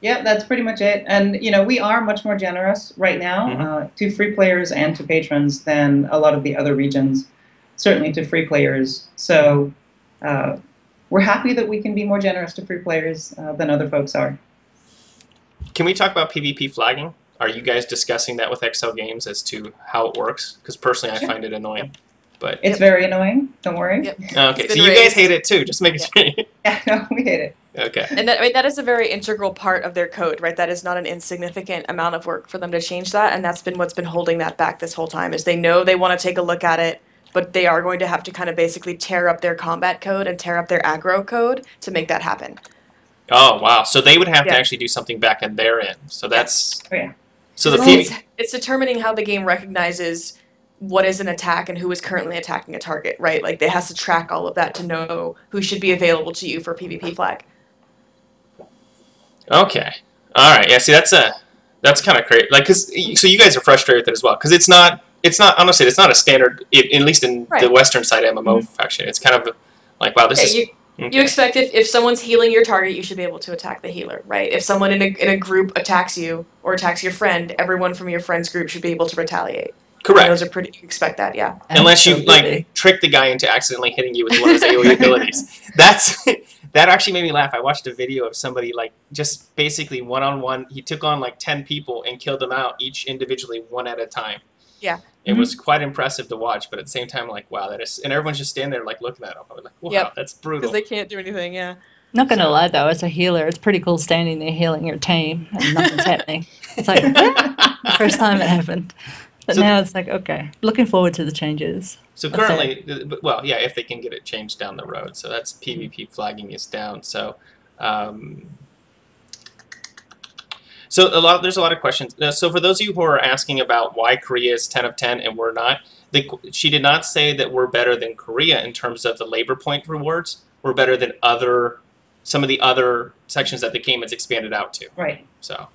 Yeah, that's pretty much it. And we are much more generous right now to free players and to patrons than a lot of the other regions. Certainly to free players. So we're happy that we can be more generous to free players than other folks are. Can we talk about PvP flagging? Are you guys discussing that with Exo Games as to how it works? Because personally, I find it annoying. Yep. But it's very annoying. Don't worry. Yep. Okay, so you guys hate it too. Just making sure. Yeah, no, we hate it. Okay. And that is a very integral part of their code, right? That is not an insignificant amount of work for them to change that, and that's been what's been holding that back this whole time. Is they know they want to take a look at it, but they are going to have to kind of basically tear up their combat code and tear up their aggro code to make that happen. Oh wow! So they would have to actually do something back on their end. So that's Oh yeah. so the it's determining how the game recognizes what is an attack and who is currently attacking a target, right? Like it has to track all of that to know who should be available to you for PvP flag. Okay. All right. Yeah. See, that's kind of crazy. Like, so you guys are frustrated with it as well because it's not. Honestly, it's not a standard. At least in the Western side MMO faction, it's kind of like, wow, this is. You expect if someone's healing your target, you should be able to attack the healer, right? If someone in a group attacks you or attacks your friend, everyone from your friend's group should be able to retaliate. Correct. And those are pretty. You expect that, yeah. Unless you trick the guy into accidentally hitting you with one of his AoE abilities. That actually made me laugh. I watched a video of somebody just basically one-on-one. He took on 10 people and killed them out each individually, one at a time. Yeah. It was quite impressive to watch, but at the same time, wow, that is, and everyone's just standing there looking at him. I was like, wow, that's brutal. Because they can't do anything, yeah. Not going to lie, though, as a healer, it's pretty cool standing there healing your team and nothing's happening. It's like, the first time it happened. But now it's like, okay, looking forward to the changes. So currently, well, yeah, if they can get it changed down the road. So that's PvP flagging is down. So, there's a lot of questions. So for those of you who are asking about why Korea is 10 of 10 and we're not, she did not say that we're better than Korea in terms of the labor point rewards. We're better than some of the other sections that the game has expanded out to. Right. So,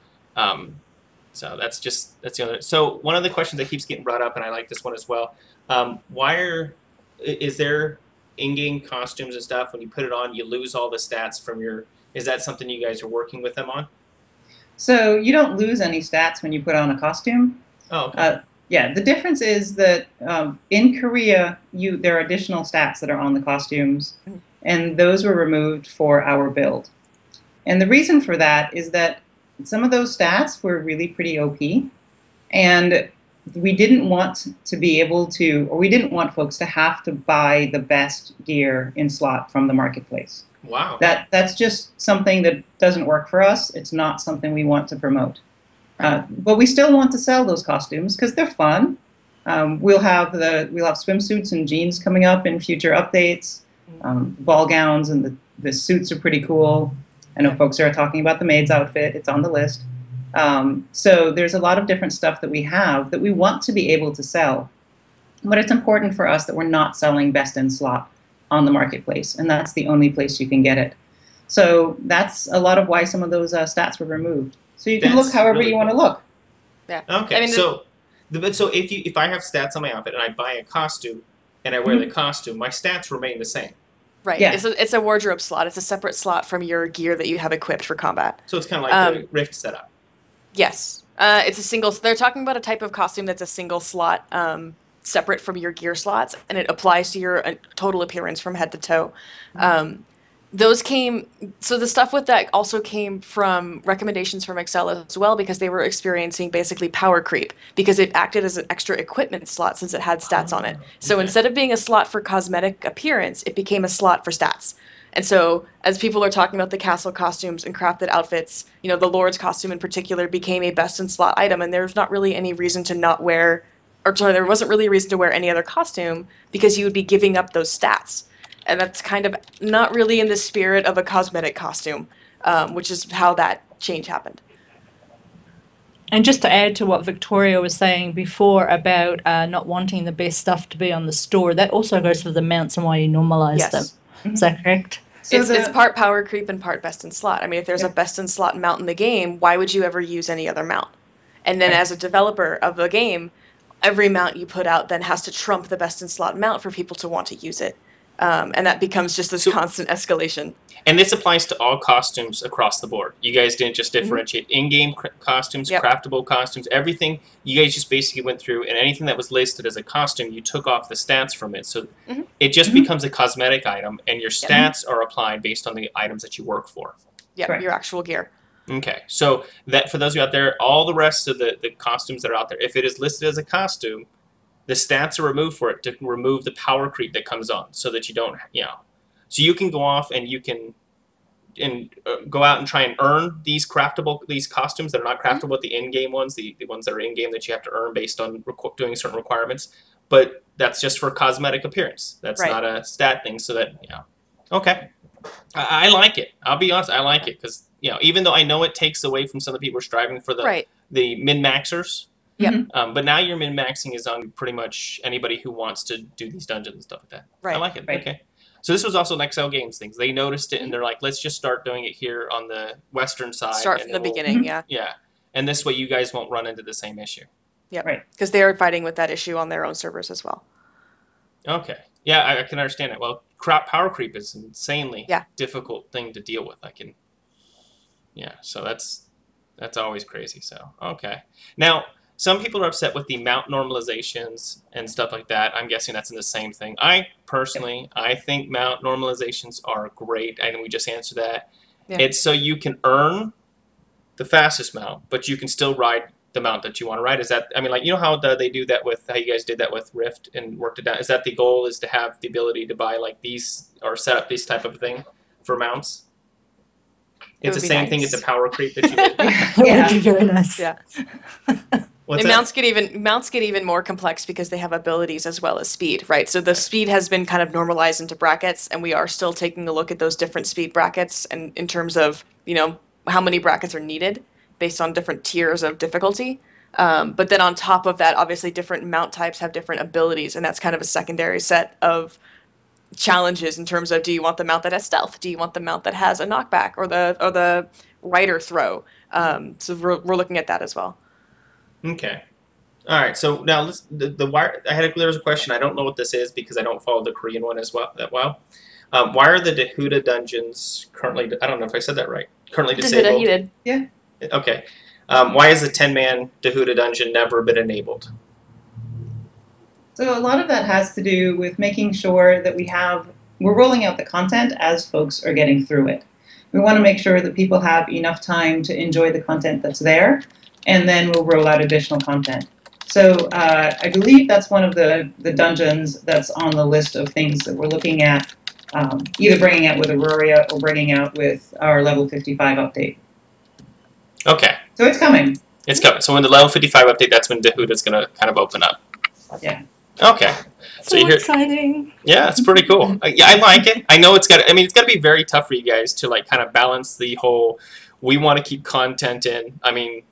that's the other. So one of the questions that keeps getting brought up, and I like this one as well. Is there in-game costumes and stuff when you put it on, you lose all the stats from your? Is that something you guys are working with them on? So you don't lose any stats when you put on a costume. Oh, okay. Yeah, the difference is that in Korea, there are additional stats that are on the costumes, and those were removed for our build. And the reason for that is that some of those stats were really pretty OP, and we didn't want to be able to, or we didn't want folks to have to buy the best gear in slot from the marketplace. Wow. That's just something that doesn't work for us. It's not something we want to promote. But we still want to sell those costumes because they're fun. We'll have swimsuits and jeans coming up in future updates. Ball gowns and the suits are pretty cool. I know folks are talking about the maid's outfit. It's on the list. So there's a lot of different stuff that we have that we want to be able to sell. But it's important for us that we're not selling best in slot on the marketplace, and that's the only place you can get it. So that's a lot of why some of those stats were removed. So you can look however you want to look. Yeah. Okay. I mean, so if I have stats on my outfit and I buy a costume and I wear the costume, my stats remain the same. Right. Yeah. It's a wardrobe slot. It's a separate slot from your gear that you have equipped for combat. So it's kind of like the Rift setup. Yes. It's a single. They're talking about a type of costume that's a single slot, separate from your gear slots, and it applies to your total appearance from head to toe. those came, so the stuff with that also came from recommendations from Excel as well, because they were experiencing basically power creep because it acted as an extra equipment slot since it had stats on it. So instead of being a slot for cosmetic appearance, it became a slot for stats. And so as people are talking about the castle costumes and crafted outfits, you know, the Lord's costume in particular became a best in slot item, and there's not really any reason to not wear, or sorry, there wasn't really a reason to wear any other costume because you would be giving up those stats. And that's kind of not really in the spirit of a cosmetic costume, which is how that change happened. And just to add to what Victoria was saying before about not wanting the best stuff to be on the store, that also goes for the mounts and why you normalize them. Is that correct? So it's part power creep and part best in slot. I mean, if there's a best in slot mount in the game, why would you ever use any other mount? And then as a developer of the game, every mount you put out then has to trump the best in slot mount for people to want to use it. And that becomes just this constant escalation. And this applies to all costumes across the board. You guys didn't just differentiate in-game costumes, craftable costumes, everything. You guys just basically went through, and anything that was listed as a costume, you took off the stats from it. So it just becomes a cosmetic item, and your stats are applied based on the items that you work for. Yeah, your actual gear. Okay, so that for those of you out there, all the rest of the costumes that are out there, if it is listed as a costume, the stats are removed for it to remove the power creep that comes on, so that you don't, so you can go off and you can go out and try and earn these costumes that are not craftable, but the in-game ones, the ones that are in-game that you have to earn based on doing certain requirements. But that's just for cosmetic appearance. That's not a stat thing. So that okay, I like it. I'll be honest, I like it because even though I know it takes away from some of the people striving for the min-maxers. But now your min-maxing is on pretty much anybody who wants to do these dungeons and stuff like that. I like it. Okay. So this was also an Excel Games thing. They noticed it and they're like, let's just start doing it here on the Western side. Start from the beginning, Yeah. And this way you guys won't run into the same issue. Because they are fighting with that issue on their own servers as well. Okay. Yeah, I can understand it. Well, power creep is an insanely difficult thing to deal with. So that's always crazy. So, okay. Now, some people are upset with the mount normalizations and stuff like that. I'm guessing that's in the same thing. I personally, I think mount normalizations are great. I know we just answered that. It's so you can earn the fastest mount, but you can still ride the mount that you want to ride. Is that, I mean, like, how they do that with, how you guys did that with Rift and worked it out? Is that the goal, is to have the ability to buy like these or set up this type of thing for mounts? It's the same thing. It's a power creep that you did. That would be very nice. Mounts get even more complex because they have abilities as well as speed, right? So the speed has been kind of normalized into brackets, and we are still taking a look at those different speed brackets, and in terms of how many brackets are needed based on different tiers of difficulty. But then on top of that, obviously different mount types have different abilities, and that's kind of a secondary set of challenges in terms of, do you want the mount that has stealth? Do you want the mount that has a knockback or the rider throw? So we're looking at that as well. Okay. All right. So now the wire. There was a question. I don't know what this is because I don't follow the Korean one as well that well. Why are the Dahuda dungeons currently? I don't know if I said that right. Currently disabled. You did. Yeah. Okay. Why is the 10-man Dahuda dungeon never been enabled? So a lot of that has to do with making sure that we're rolling out the content as folks are getting through it. We want to make sure that people have enough time to enjoy the content that's there, and then we'll roll out additional content. So I believe that's one of the dungeons that's on the list of things that we're looking at, either bringing out with Aurora or bringing out with our level 55 update. Okay. So it's coming. It's coming. So when the level 55 update, that's when Dahuda's going to kind of open up. Yeah. Okay. So you exciting. Yeah, it's pretty cool. Yeah, I like it. I know it's got to be very tough for you guys to like kind of balance the whole, we want to keep content in. I mean,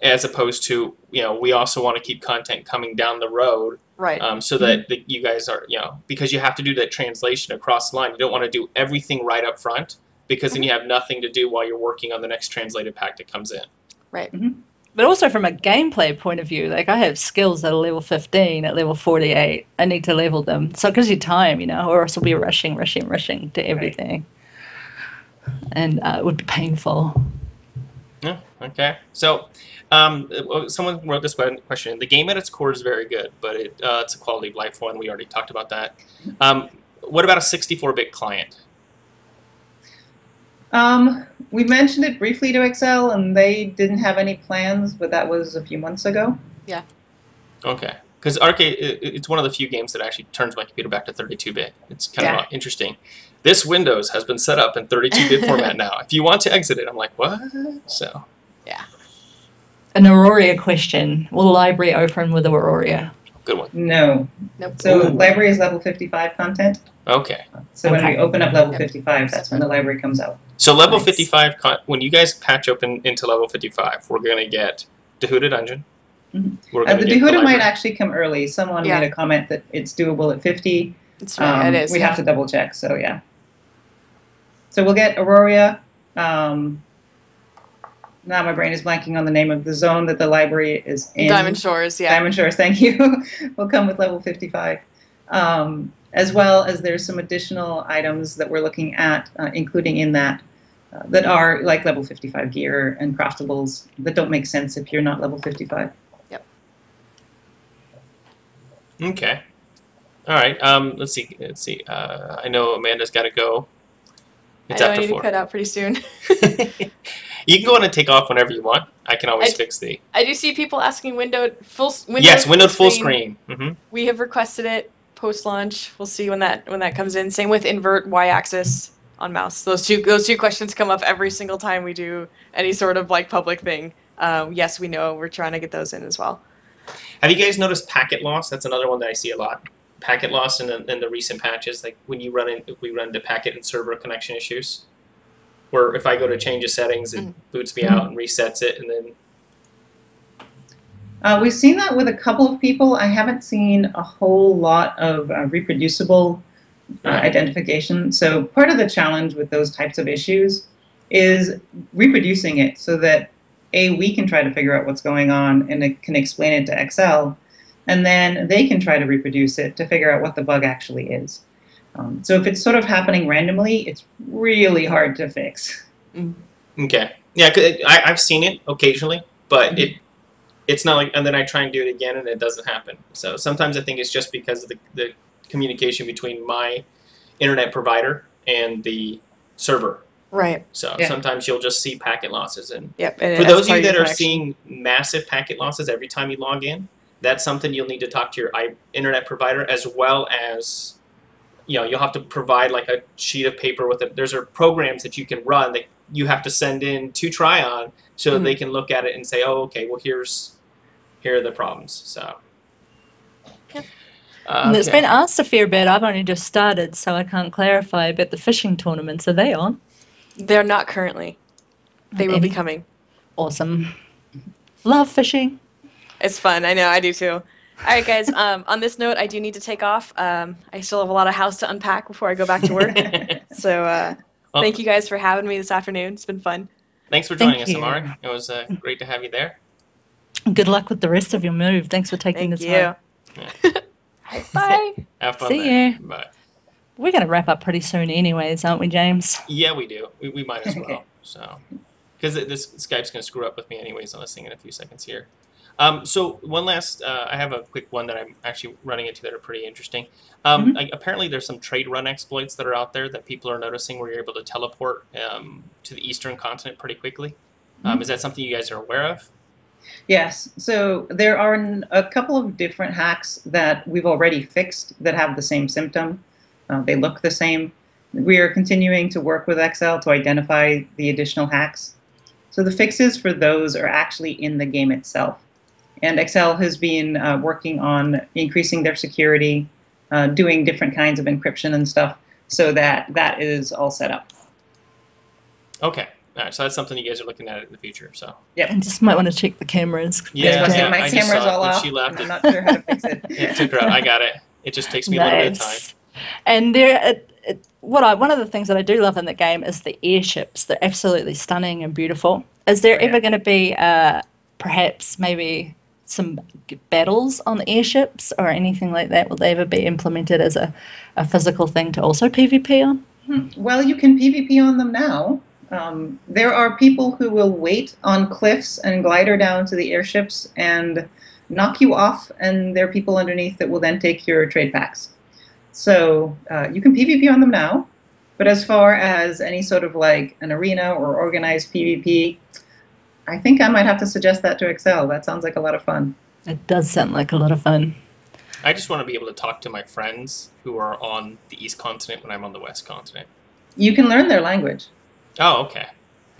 as opposed to, we also want to keep content coming down the road. Right. So that you guys are, because you have to do that translation across the line. You don't want to do everything right up front because then you have nothing to do while you're working on the next translated pack that comes in. Right. But also from a gameplay point of view, like I have skills at a level 15, at level 48. I need to level them. So it gives you time, or else we'll be rushing to everything. Right. And it would be painful. Yeah, okay. So someone wrote this question. The game at its core is very good, but it's a quality of life one. We already talked about that. What about a 64-bit client? We mentioned it briefly to Excel, and they didn't have any plans, but that was a few months ago. Yeah. Okay. Because ArcheAge, it's one of the few games that actually turns my computer back to 32-bit. It's kind of interesting. This Windows has been set up in 32-bit format now. If you want to exit it, I'm like, what? So. Yeah. An Aurora question. Will the library open with Aurora? Good one. No. Nope. So Ooh. library is level 55 content. Okay. So when Okay. we open up level 55, that's when the library comes out. So level Nice. 55, when you guys patch open into level 55, we're going to get Dehuda Dungeon. Mhm. We're The going to get Dehuda library. might actually come early. Someone made a comment that it's doable at 50. It's right. It is. We have to double check, so yeah. So we'll get Aurora. Now my brain is blanking on the name of the zone that the library is in. Diamond Shores, yeah. Diamond Shores, thank you. Will come with level 55. As well as there's some additional items that we're looking at, including in that, that are like level 55 gear and craftables that don't make sense if you're not level 55. Yep. Okay. All right. Let's see. I know Amanda's got to go. It's I know I after need 4. to cut out pretty soon. You can go on and take off whenever you want. I can always fix the. I do see people asking windowed full Yes, windowed full screen. Mm-hmm. We have requested it post-launch. We'll see when that comes in. Same with invert y-axis on mouse. Those two questions come up every single time we do any sort of like public thing. Yes, we know. We're trying to get those in as well. Have you guys noticed packet loss? That's another one that I see a lot. Packet loss in the recent patches, like when we run into packet and server connection issues, where if I go to change the settings, it boots me out and resets it, and then. We've seen that with a couple of people. I haven't seen a whole lot of reproducible identification. So part of the challenge with those types of issues is reproducing it so that we can try to figure out what's going on and it can explain it to Excel, and then they can try to reproduce it to figure out what the bug actually is. So if it's sort of happening randomly, it's really hard to fix. Okay. Yeah, 'cause I've seen it occasionally, but it's not like, and then I try and do it again and it doesn't happen. So sometimes I think it's just because of the communication between my internet provider and the server. Right. So sometimes you'll just see packet losses. And yep. For those of you that are seeing massive packet losses every time you log in, that's something you'll need to talk to your internet provider, as well as, you'll have to provide like a sheet of paper with it. There's programs that you can run that you have to send in to Trion so that they can look at it and say, oh, okay, well, here are the problems. So. And it's been asked a fair bit. I've only just started, so I can't clarify. But the fishing tournaments, are they on? They're not currently. They will be coming. Awesome. Love fishing. It's fun. I know. I do too. All right, guys. On this note, I do need to take off. I still have a lot of house to unpack before I go back to work. So thank you guys for having me this afternoon. It's been fun. Thanks for joining us, Amari. It was great to have you there. Good luck with the rest of your move. Thanks for taking the time. Thank you. Bye. Have fun. See you. Bye. We're going to wrap up pretty soon anyways, aren't we, James? Yeah, we do. We might as well. So, because this Skype's going to screw up with me anyways on this thing in a few seconds here. So one last, I have a quick one that I'm actually running into that are pretty interesting. Apparently there's some trade run exploits that are out there that people are noticing where you're able to teleport to the eastern continent pretty quickly. Is that something you guys are aware of? Yes. So there are a couple of different hacks that we've already fixed that have the same symptom. They look the same. We are continuing to work with Excel to identify the additional hacks. So the fixes for those are actually in the game itself. And Excel has been working on increasing their security, doing different kinds of encryption and stuff, so that is all set up. Okay. All right, so that's something you guys are looking at in the future. So. Yep. And just might want to check the cameras. Yeah, my camera's all off. She left I'm not sure how to fix it. It took her out. I got it. It just takes me a little bit of time. And one of the things that I do love in the game is the airships. They're absolutely stunning and beautiful. Is there ever going to be perhaps maybe some battles on the airships or anything like that? Will they ever be implemented as a physical thing to also PvP on? Well, you can PvP on them now. There are people who will wait on cliffs and glider down to the airships and knock you off, and there are people underneath that will then take your trade packs. So you can PvP on them now, But as far as any sort of like an arena or organized PvP, I think I might have to suggest that to Excel. That sounds like a lot of fun. It does sound like a lot of fun. I just want to be able to talk to my friends who are on the East Continent when I'm on the West Continent. You can learn their language. Oh, okay.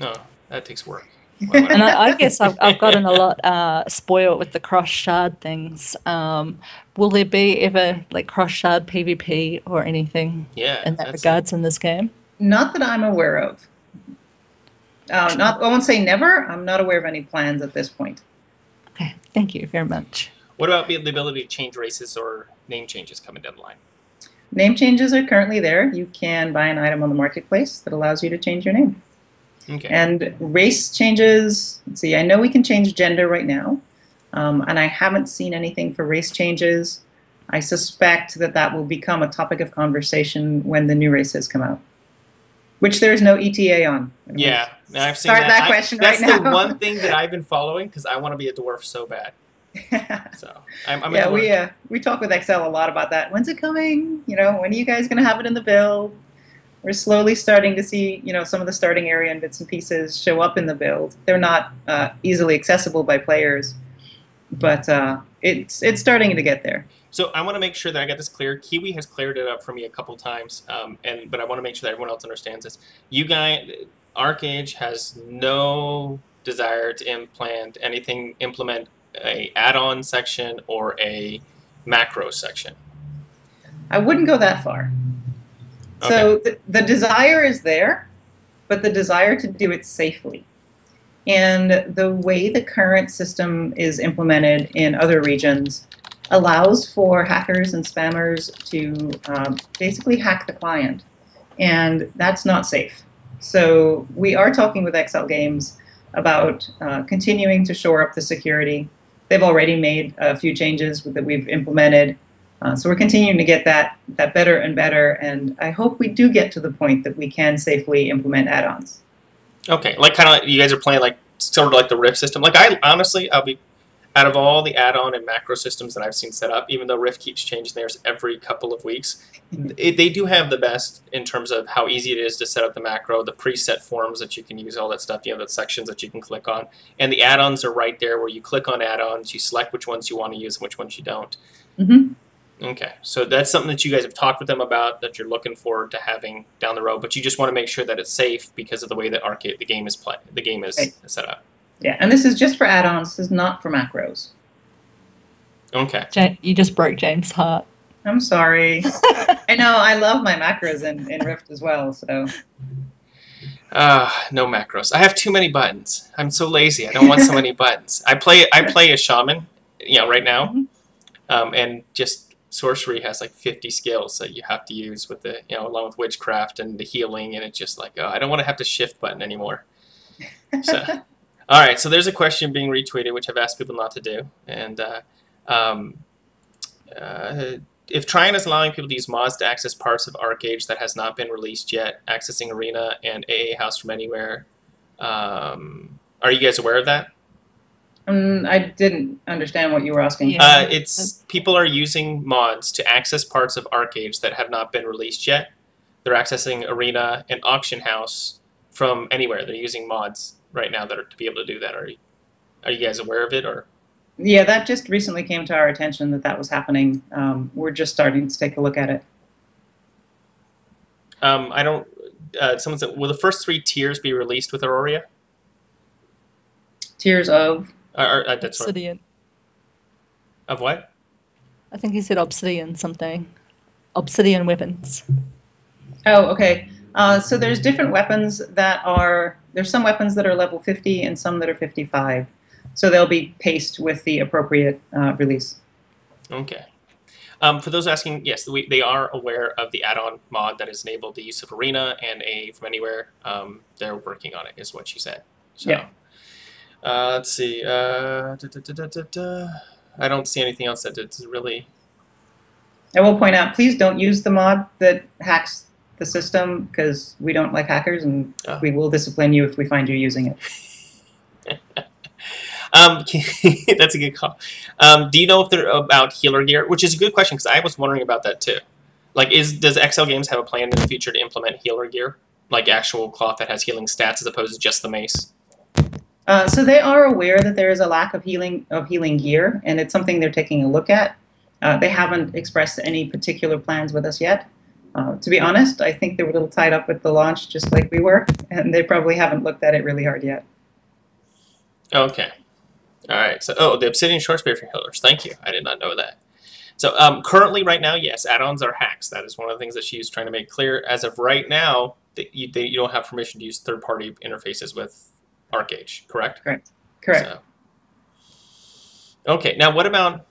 No, that takes work. And I guess I've gotten a lot spoiled with the cross shard things. Will there be ever like cross shard PvP or anything in that regards in this game? Not that I'm aware of. I won't say never. I'm not aware of any plans at this point. Okay, thank you very much. What about the ability to change races or name changes coming down the line? Name changes are currently there. You can buy an item on the marketplace that allows you to change your name. Okay. And race changes, let's see, I know we can change gender right now, and I haven't seen anything for race changes. I suspect that that will become a topic of conversation when the new races come out, which there is no ETA on. Yeah, I've seen Start that question right now. That's the one thing that I've been following because I want to be a dwarf so bad. So I'm a dwarf. we talk with Excel a lot about that. When's it coming? You know, when are you guys going to have it in the build? We're slowly starting to see, you know, some of the starting area and bits and pieces show up in the build. They're not easily accessible by players, but it's starting to get there. So I want to make sure that I get this clear. Kiwi has cleared it up for me a couple times, but I want to make sure that everyone else understands this. You guys, ArcheAge has no desire to implement a add-on section or a macro section. I wouldn't go that far. Okay. So the desire is there, but the desire to do it safely. And the way the current system is implemented in other regions allows for hackers and spammers to basically hack the client. And that's not safe. So we are talking with XL Games about continuing to shore up the security. They've already made a few changes that we've implemented. So we're continuing to get that better and better, and I hope we do get to the point that we can safely implement add-ons. Okay, like kind of like you guys are playing like sort of like the Rift system. Like I'll be out of all the add-on and macro systems that I've seen set up, even though Rift keeps changing theirs every couple of weeks, they do have the best in terms of how easy it is to set up the macro, the preset forms that you can use, all that stuff. You have the sections that you can click on, and the add-ons are right there where you click on add-ons, you select which ones you want to use and which ones you don't. Mm-hmm. Okay, so that's something that you guys have talked with them about that you're looking forward to having down the road, but you just want to make sure that it's safe because of the way that the game is right. set up. Yeah, and this is just for add-ons. This is not for macros. Okay. You just broke James' heart. I'm sorry. I know, I love my macros in Rift as well, so. No macros. I have too many buttons. I'm so lazy. I don't want so many buttons. I play a shaman, right now, and just sorcery has like 50 skills that you have to use with the, along with witchcraft and the healing, and it's just like, I don't want to have to shift button anymore. So, all right. So there's a question being retweeted, which I've asked people not to do, and if Trion is allowing people to use mods to access parts of ArcheAge that has not been released yet, accessing Arena and AA House from anywhere, are you guys aware of that? I didn't understand what you were asking. It's people are using mods to access parts of ArcheAge that have not been released yet. They're accessing Arena and Auction House from anywhere. They're using mods right now to be able to do that. Are you guys aware of it, or? Yeah, that just recently came to our attention that was happening. We're just starting to take a look at it. I don't. Someone said, will the first 3 tiers be released with Aurora? Tiers of? That's Obsidian. Of what? I think he said obsidian something. Obsidian weapons. Oh, okay. So there's different weapons there's some weapons that are level 50 and some that are 55. So they'll be paced with the appropriate release. Okay. For those asking, yes, they are aware of the add-on mod that has enabled the use of Arena and AA from anywhere. They're working on it, is what she said. So, yeah. Let's see. I don't see anything else that it's really... I will point out, please don't use the mod that hacks the system, because we don't like hackers, and we will discipline you if we find you using it. That's a good call. Do you know if they're about healer gear? Which is a good question, because I was wondering about that too. Like, does XL Games have a plan in the future to implement healer gear, like actual cloth that has healing stats as opposed to just the mace? So they are aware that there is a lack of healing gear, and it's something they're taking a look at. They haven't expressed any particular plans with us yet. To be honest, I think they were a little tied up with the launch, just like we were, and they probably haven't looked at it really hard yet. Okay. All right. So, the Obsidian Short Spear for healers. Thank you. I did not know that. So, currently, right now, yes, add-ons are hacks. That is one of the things that she's trying to make clear. As of right now, you don't have permission to use third-party interfaces with ArcheAge, correct? Correct. So, okay. Now, what about?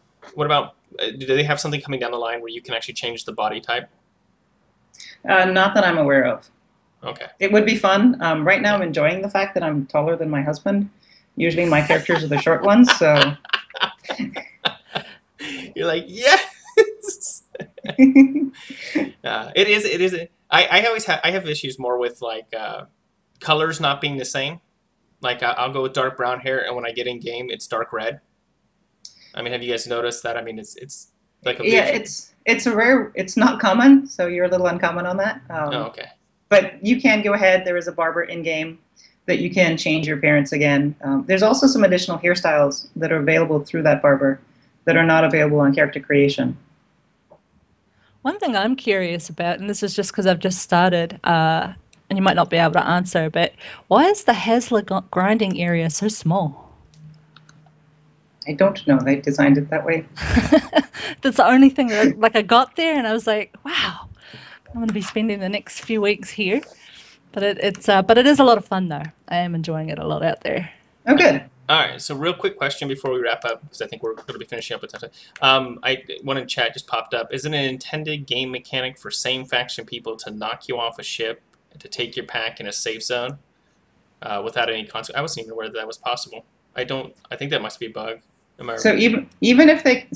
Do they have something coming down the line where you can actually change the body type? Not that I'm aware of. Okay. It would be fun. Right now, I'm enjoying the fact that I'm taller than my husband. Usually, my characters are the short ones, so. You're like, yes. It is. I have issues more with like colors not being the same. Like I'll go with dark brown hair, and when I get in game, it's dark red. I mean, have you guys noticed that? I mean, it's like a it's a rare. It's not common, so you're a little uncommon on that. Okay. But you can go ahead. There is a barber in game that you can change your appearance again. There's also some additional hairstyles that are available through that barber that are not available on character creation. One thing I'm curious about, and this is just because I've just started, and you might not be able to answer, but why is the Hasler grinding area so small? I don't know. They designed it that way. That's the only thing that, like, I got there and I was like, wow, I'm going to be spending the next few weeks here. But it is a lot of fun though. I am enjoying it a lot out there. Oh, good. All right. So, real quick question before we wrap up, because I think we're going to be finishing up with time. One in chat just popped up. Is it an intended game mechanic for same faction people to knock you off a ship and to take your pack in a safe zone without any consequence? I wasn't even aware that was possible. I think that must be a bug. So even if they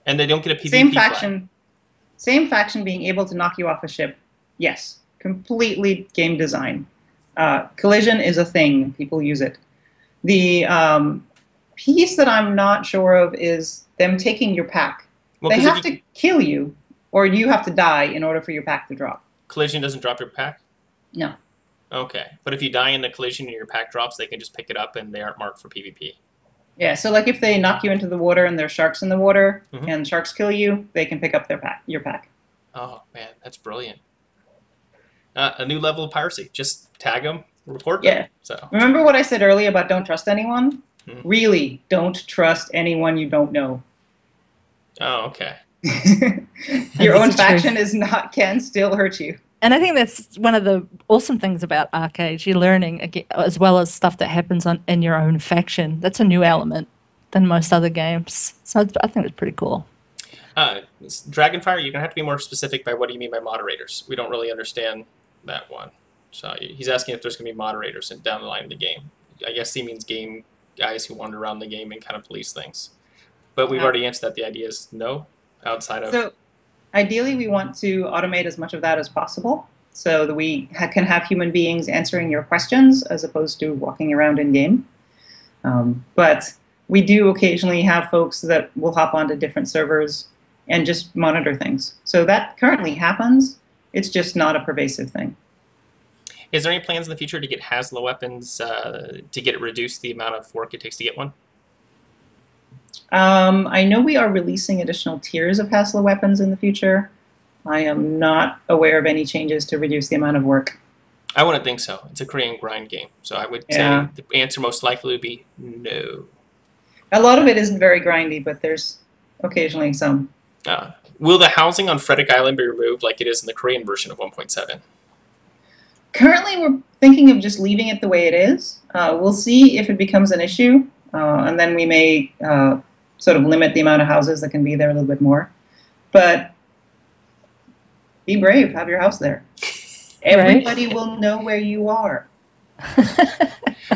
and they don't get a PvP same faction being able to knock you off a ship, yes, completely game design. Collision is a thing. People use it. The piece that I'm not sure of is them taking your pack. Well, they have to kill you, or you have to die in order for your pack to drop. Collision doesn't drop your pack? No. Okay. But if you die in the collision and your pack drops, they can just pick it up and they aren't marked for PvP. Yeah, so like if they knock you into the water and there's sharks in the water and sharks kill you, they can pick up your pack. Oh, man, that's brilliant. A new level of piracy. Just tag them, report them. Yeah. So. Remember what I said earlier about don't trust anyone? Really, don't trust anyone you don't know. Oh, okay. Your own faction can still hurt you. And I think that's one of the awesome things about ArcheAge. You're learning, as well as stuff that happens in your own faction. That's a new element than most other games. So I think it's pretty cool. Dragonfire, you're going to have to be more specific by what do you mean by moderators. We don't really understand that one. So he's asking if there's going to be moderators down the line of the game. I guess he means game guys who wander around the game and kind of police things. But we've already answered that. The idea is no, outside of... So, ideally, we want to automate as much of that as possible so that we can have human beings answering your questions as opposed to walking around in game. But we do occasionally have folks that will hop onto different servers and just monitor things. So that currently happens. It's just not a pervasive thing. Is there any plans in the future to get Hasla weapons, to get it reduce the amount of work it takes to get one? I know we are releasing additional tiers of Hasla weapons in the future. I am not aware of any changes to reduce the amount of work. I wouldn't think so. It's a Korean grind game. So I would say the answer most likely would be no. A lot of it isn't very grindy, but there's occasionally some. Will the housing on Frederick Island be removed like it is in the Korean version of 1.7? Currently, we're thinking of just leaving it the way it is. We'll see if it becomes an issue, and then we may sort of limit the amount of houses that can be there a little bit more. But be brave. Have your house there. Everybody will know where you are.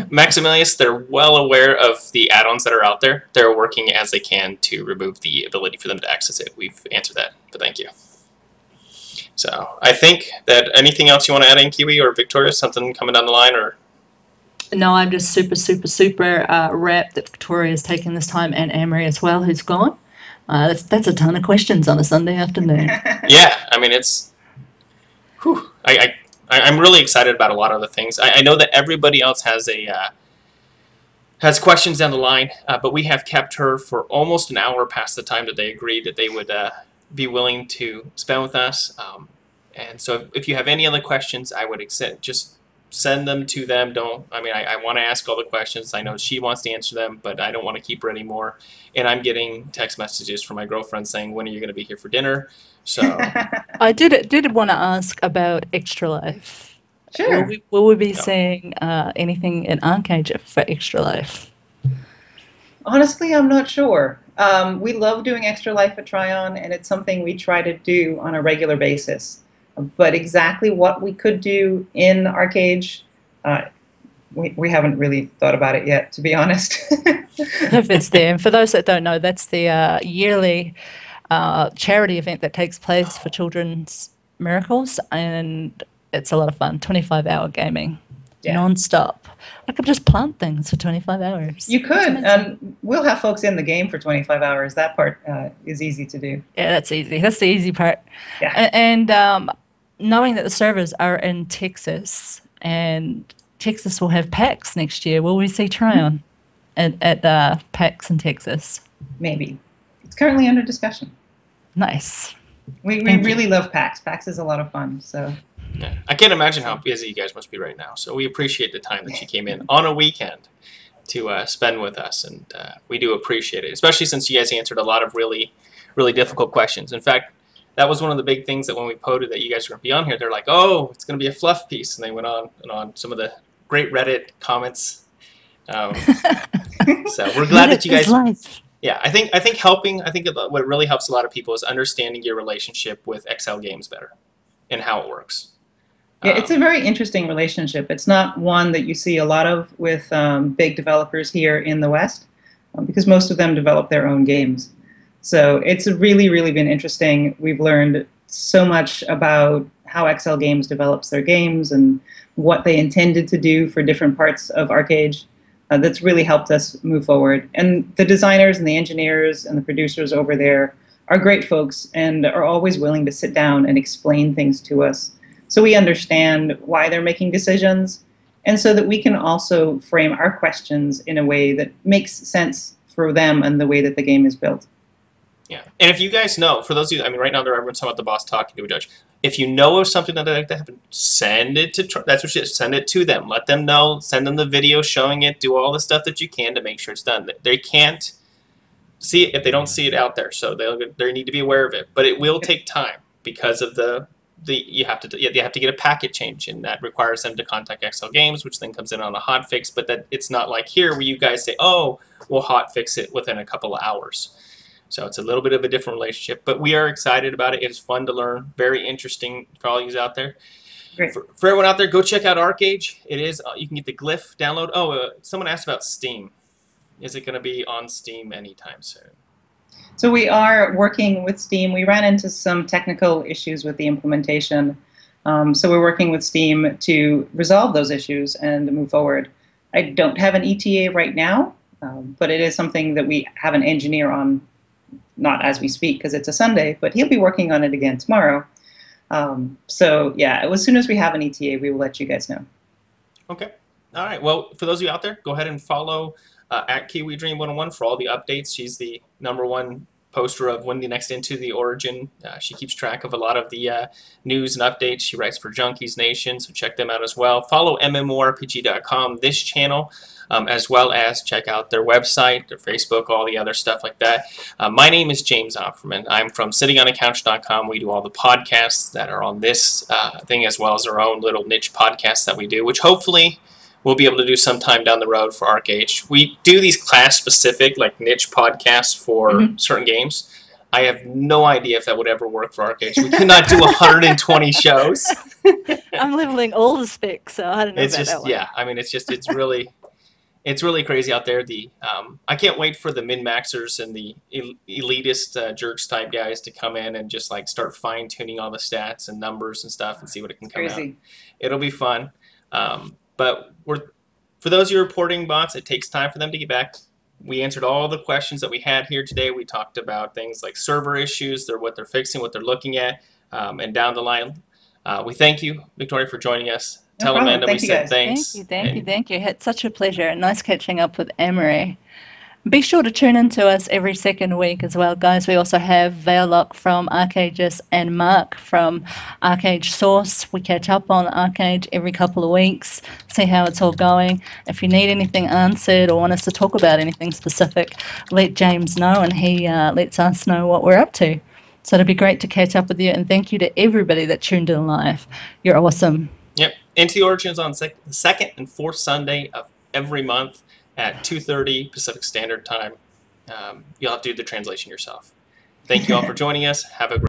Maximilius, they're well aware of the add-ons that are out there. They're working as they can to remove the ability for them to access it. We've answered that, but thank you. So I think that anything else you want to add in, Kiwi or Victoria? Something coming down the line? Or no, I'm just super, super, super wrapped that Victoria's taken this time, and Amory as well, who's gone. That's a ton of questions on a Sunday afternoon. Yeah, I mean, it's... Whew, I'm really excited about a lot of the things. I know that everybody else has questions down the line, but we have kept her for almost an hour past the time that they agreed that they would be willing to spend with us. And so if you have any other questions, I would just send them to them. I want to ask all the questions. I know she wants to answer them, but I don't want to keep her anymore. And I'm getting text messages from my girlfriend saying, when are you going to be here for dinner? So I did want to ask about Extra Life. Sure. Will we be seeing anything in ArcheAge for Extra Life? Honestly, I'm not sure. We love doing Extra Life at Trion, and it's something we try to do on a regular basis. But exactly what we could do in ArcheAge, we haven't really thought about it yet, to be honest. If it's there. And for those that don't know, that's the yearly charity event that takes place for Children's Miracles, and it's a lot of fun. 25-hour gaming, non-stop. I could just plant things for 25 hours. You could, and we'll have folks in the game for 25 hours. That part is easy to do. Yeah, that's easy. That's the easy part. Yeah. And knowing that the servers are in Texas, and Texas will have PAX next year, will we see Trion at PAX in Texas? Maybe. It's currently under discussion. Nice. We really love PAX. PAX is a lot of fun. So. Yeah. I can't imagine how busy you guys must be right now. So we appreciate the time that you came in on a weekend to spend with us, and we do appreciate it, especially since you guys answered a lot of really, really difficult questions. In fact, that was one of the big things that when we posted that you guys were going to be on here, they're like, oh, it's going to be a fluff piece. And they went on and on some of the great Reddit comments. So we're glad that you guys... Yeah, I think what really helps a lot of people is understanding your relationship with XL Games better and how it works. Yeah, it's a very interesting relationship. It's not one that you see a lot of with big developers here in the West, because most of them develop their own games. So it's really, really been interesting. We've learned so much about how XL Games develops their games and what they intended to do for different parts of ArcheAge. That's really helped us move forward. And the designers and the engineers and the producers over there are great folks and are always willing to sit down and explain things to us so we understand why they're making decisions, and so that we can also frame our questions in a way that makes sense for them and the way that the game is built. Yeah, and if you guys know, for those of you, right now everyone's talking about the boss talking to a judge. If you know of something that they'd like to happen, send it to, that's what she is, send it to them. Let them know, send them the video showing it, do all the stuff that you can to make sure it's done. They can't see it if they don't see it out there, so they need to be aware of it. But it will take time because of you have to get a packet change, and that requires them to contact XL Games, which then comes in on a hotfix. But that it's not like here where you guys say, oh, we'll hotfix it within a couple of hours. So it's a little bit of a different relationship, but we are excited about it. It's fun to learn, very interesting for all you out there. Great. For everyone out there, go check out ArcheAge. It is, you can get the Glyph download. Oh, someone asked about Steam. Is it going to be on Steam anytime soon? So we are working with Steam. We ran into some technical issues with the implementation. So we're working with Steam to resolve those issues and move forward. I don't have an ETA right now, but it is something that we have an engineer on, not as we speak because it's a Sunday, but he'll be working on it again tomorrow. So yeah, as soon as we have an ETA, we will let you guys know. Okay. All right. Well, for those of you out there, go ahead and follow at Kiwi Dream 101 for all the updates. She's the #1 poster of when the next Into the Origin. She keeps track of a lot of the news and updates. She writes for Junkies Nation, so check them out as well. Follow MMORPG.com, this channel, as well as check out their website, their Facebook, all the other stuff like that. My name is James Opferman. I'm from sittingonacouch.com. We do all the podcasts that are on this thing, as well as our own little niche podcasts that we do, which hopefully we'll be able to do sometime down the road for ArcheAge. We do these class-specific, like niche podcasts for certain games. I have no idea if that would ever work for ArcheAge. We cannot do 120 shows. I'm leveling all the specs, so I don't know it's about just, that one. Yeah, I mean, it's really crazy out there. I can't wait for the min-maxers and the elitist jerks type guys to come in and just like start fine-tuning all the stats and numbers and stuff and see what it can come out. It'll be fun. But for those of you reporting bots, it takes time for them to get back. we answered all the questions that we had here today. We talked about things like server issues, what they're fixing, what they're looking at, and down the line. We thank you, Victoria, for joining us. No Tell problem. Amanda Thank we you, said guys. thanks. Thank you. It's such a pleasure. Nice catching up with Amory. Be sure to tune in to us every second week as well, guys. We also have Veloc from ArcheAge and Mark from ArcheAge Source. We catch up on ArcheAge every couple of weeks, see how it's all going. If you need anything answered or want us to talk about anything specific, let James know, and he lets us know what we're up to. So it'd be great to catch up with you, and thank you to everybody that tuned in live. You're awesome. Yep. Into the Origins on the second and fourth Sunday of every month at 2:30 Pacific Standard Time. You'll have to do the translation yourself. Thank you all for joining us. Have a great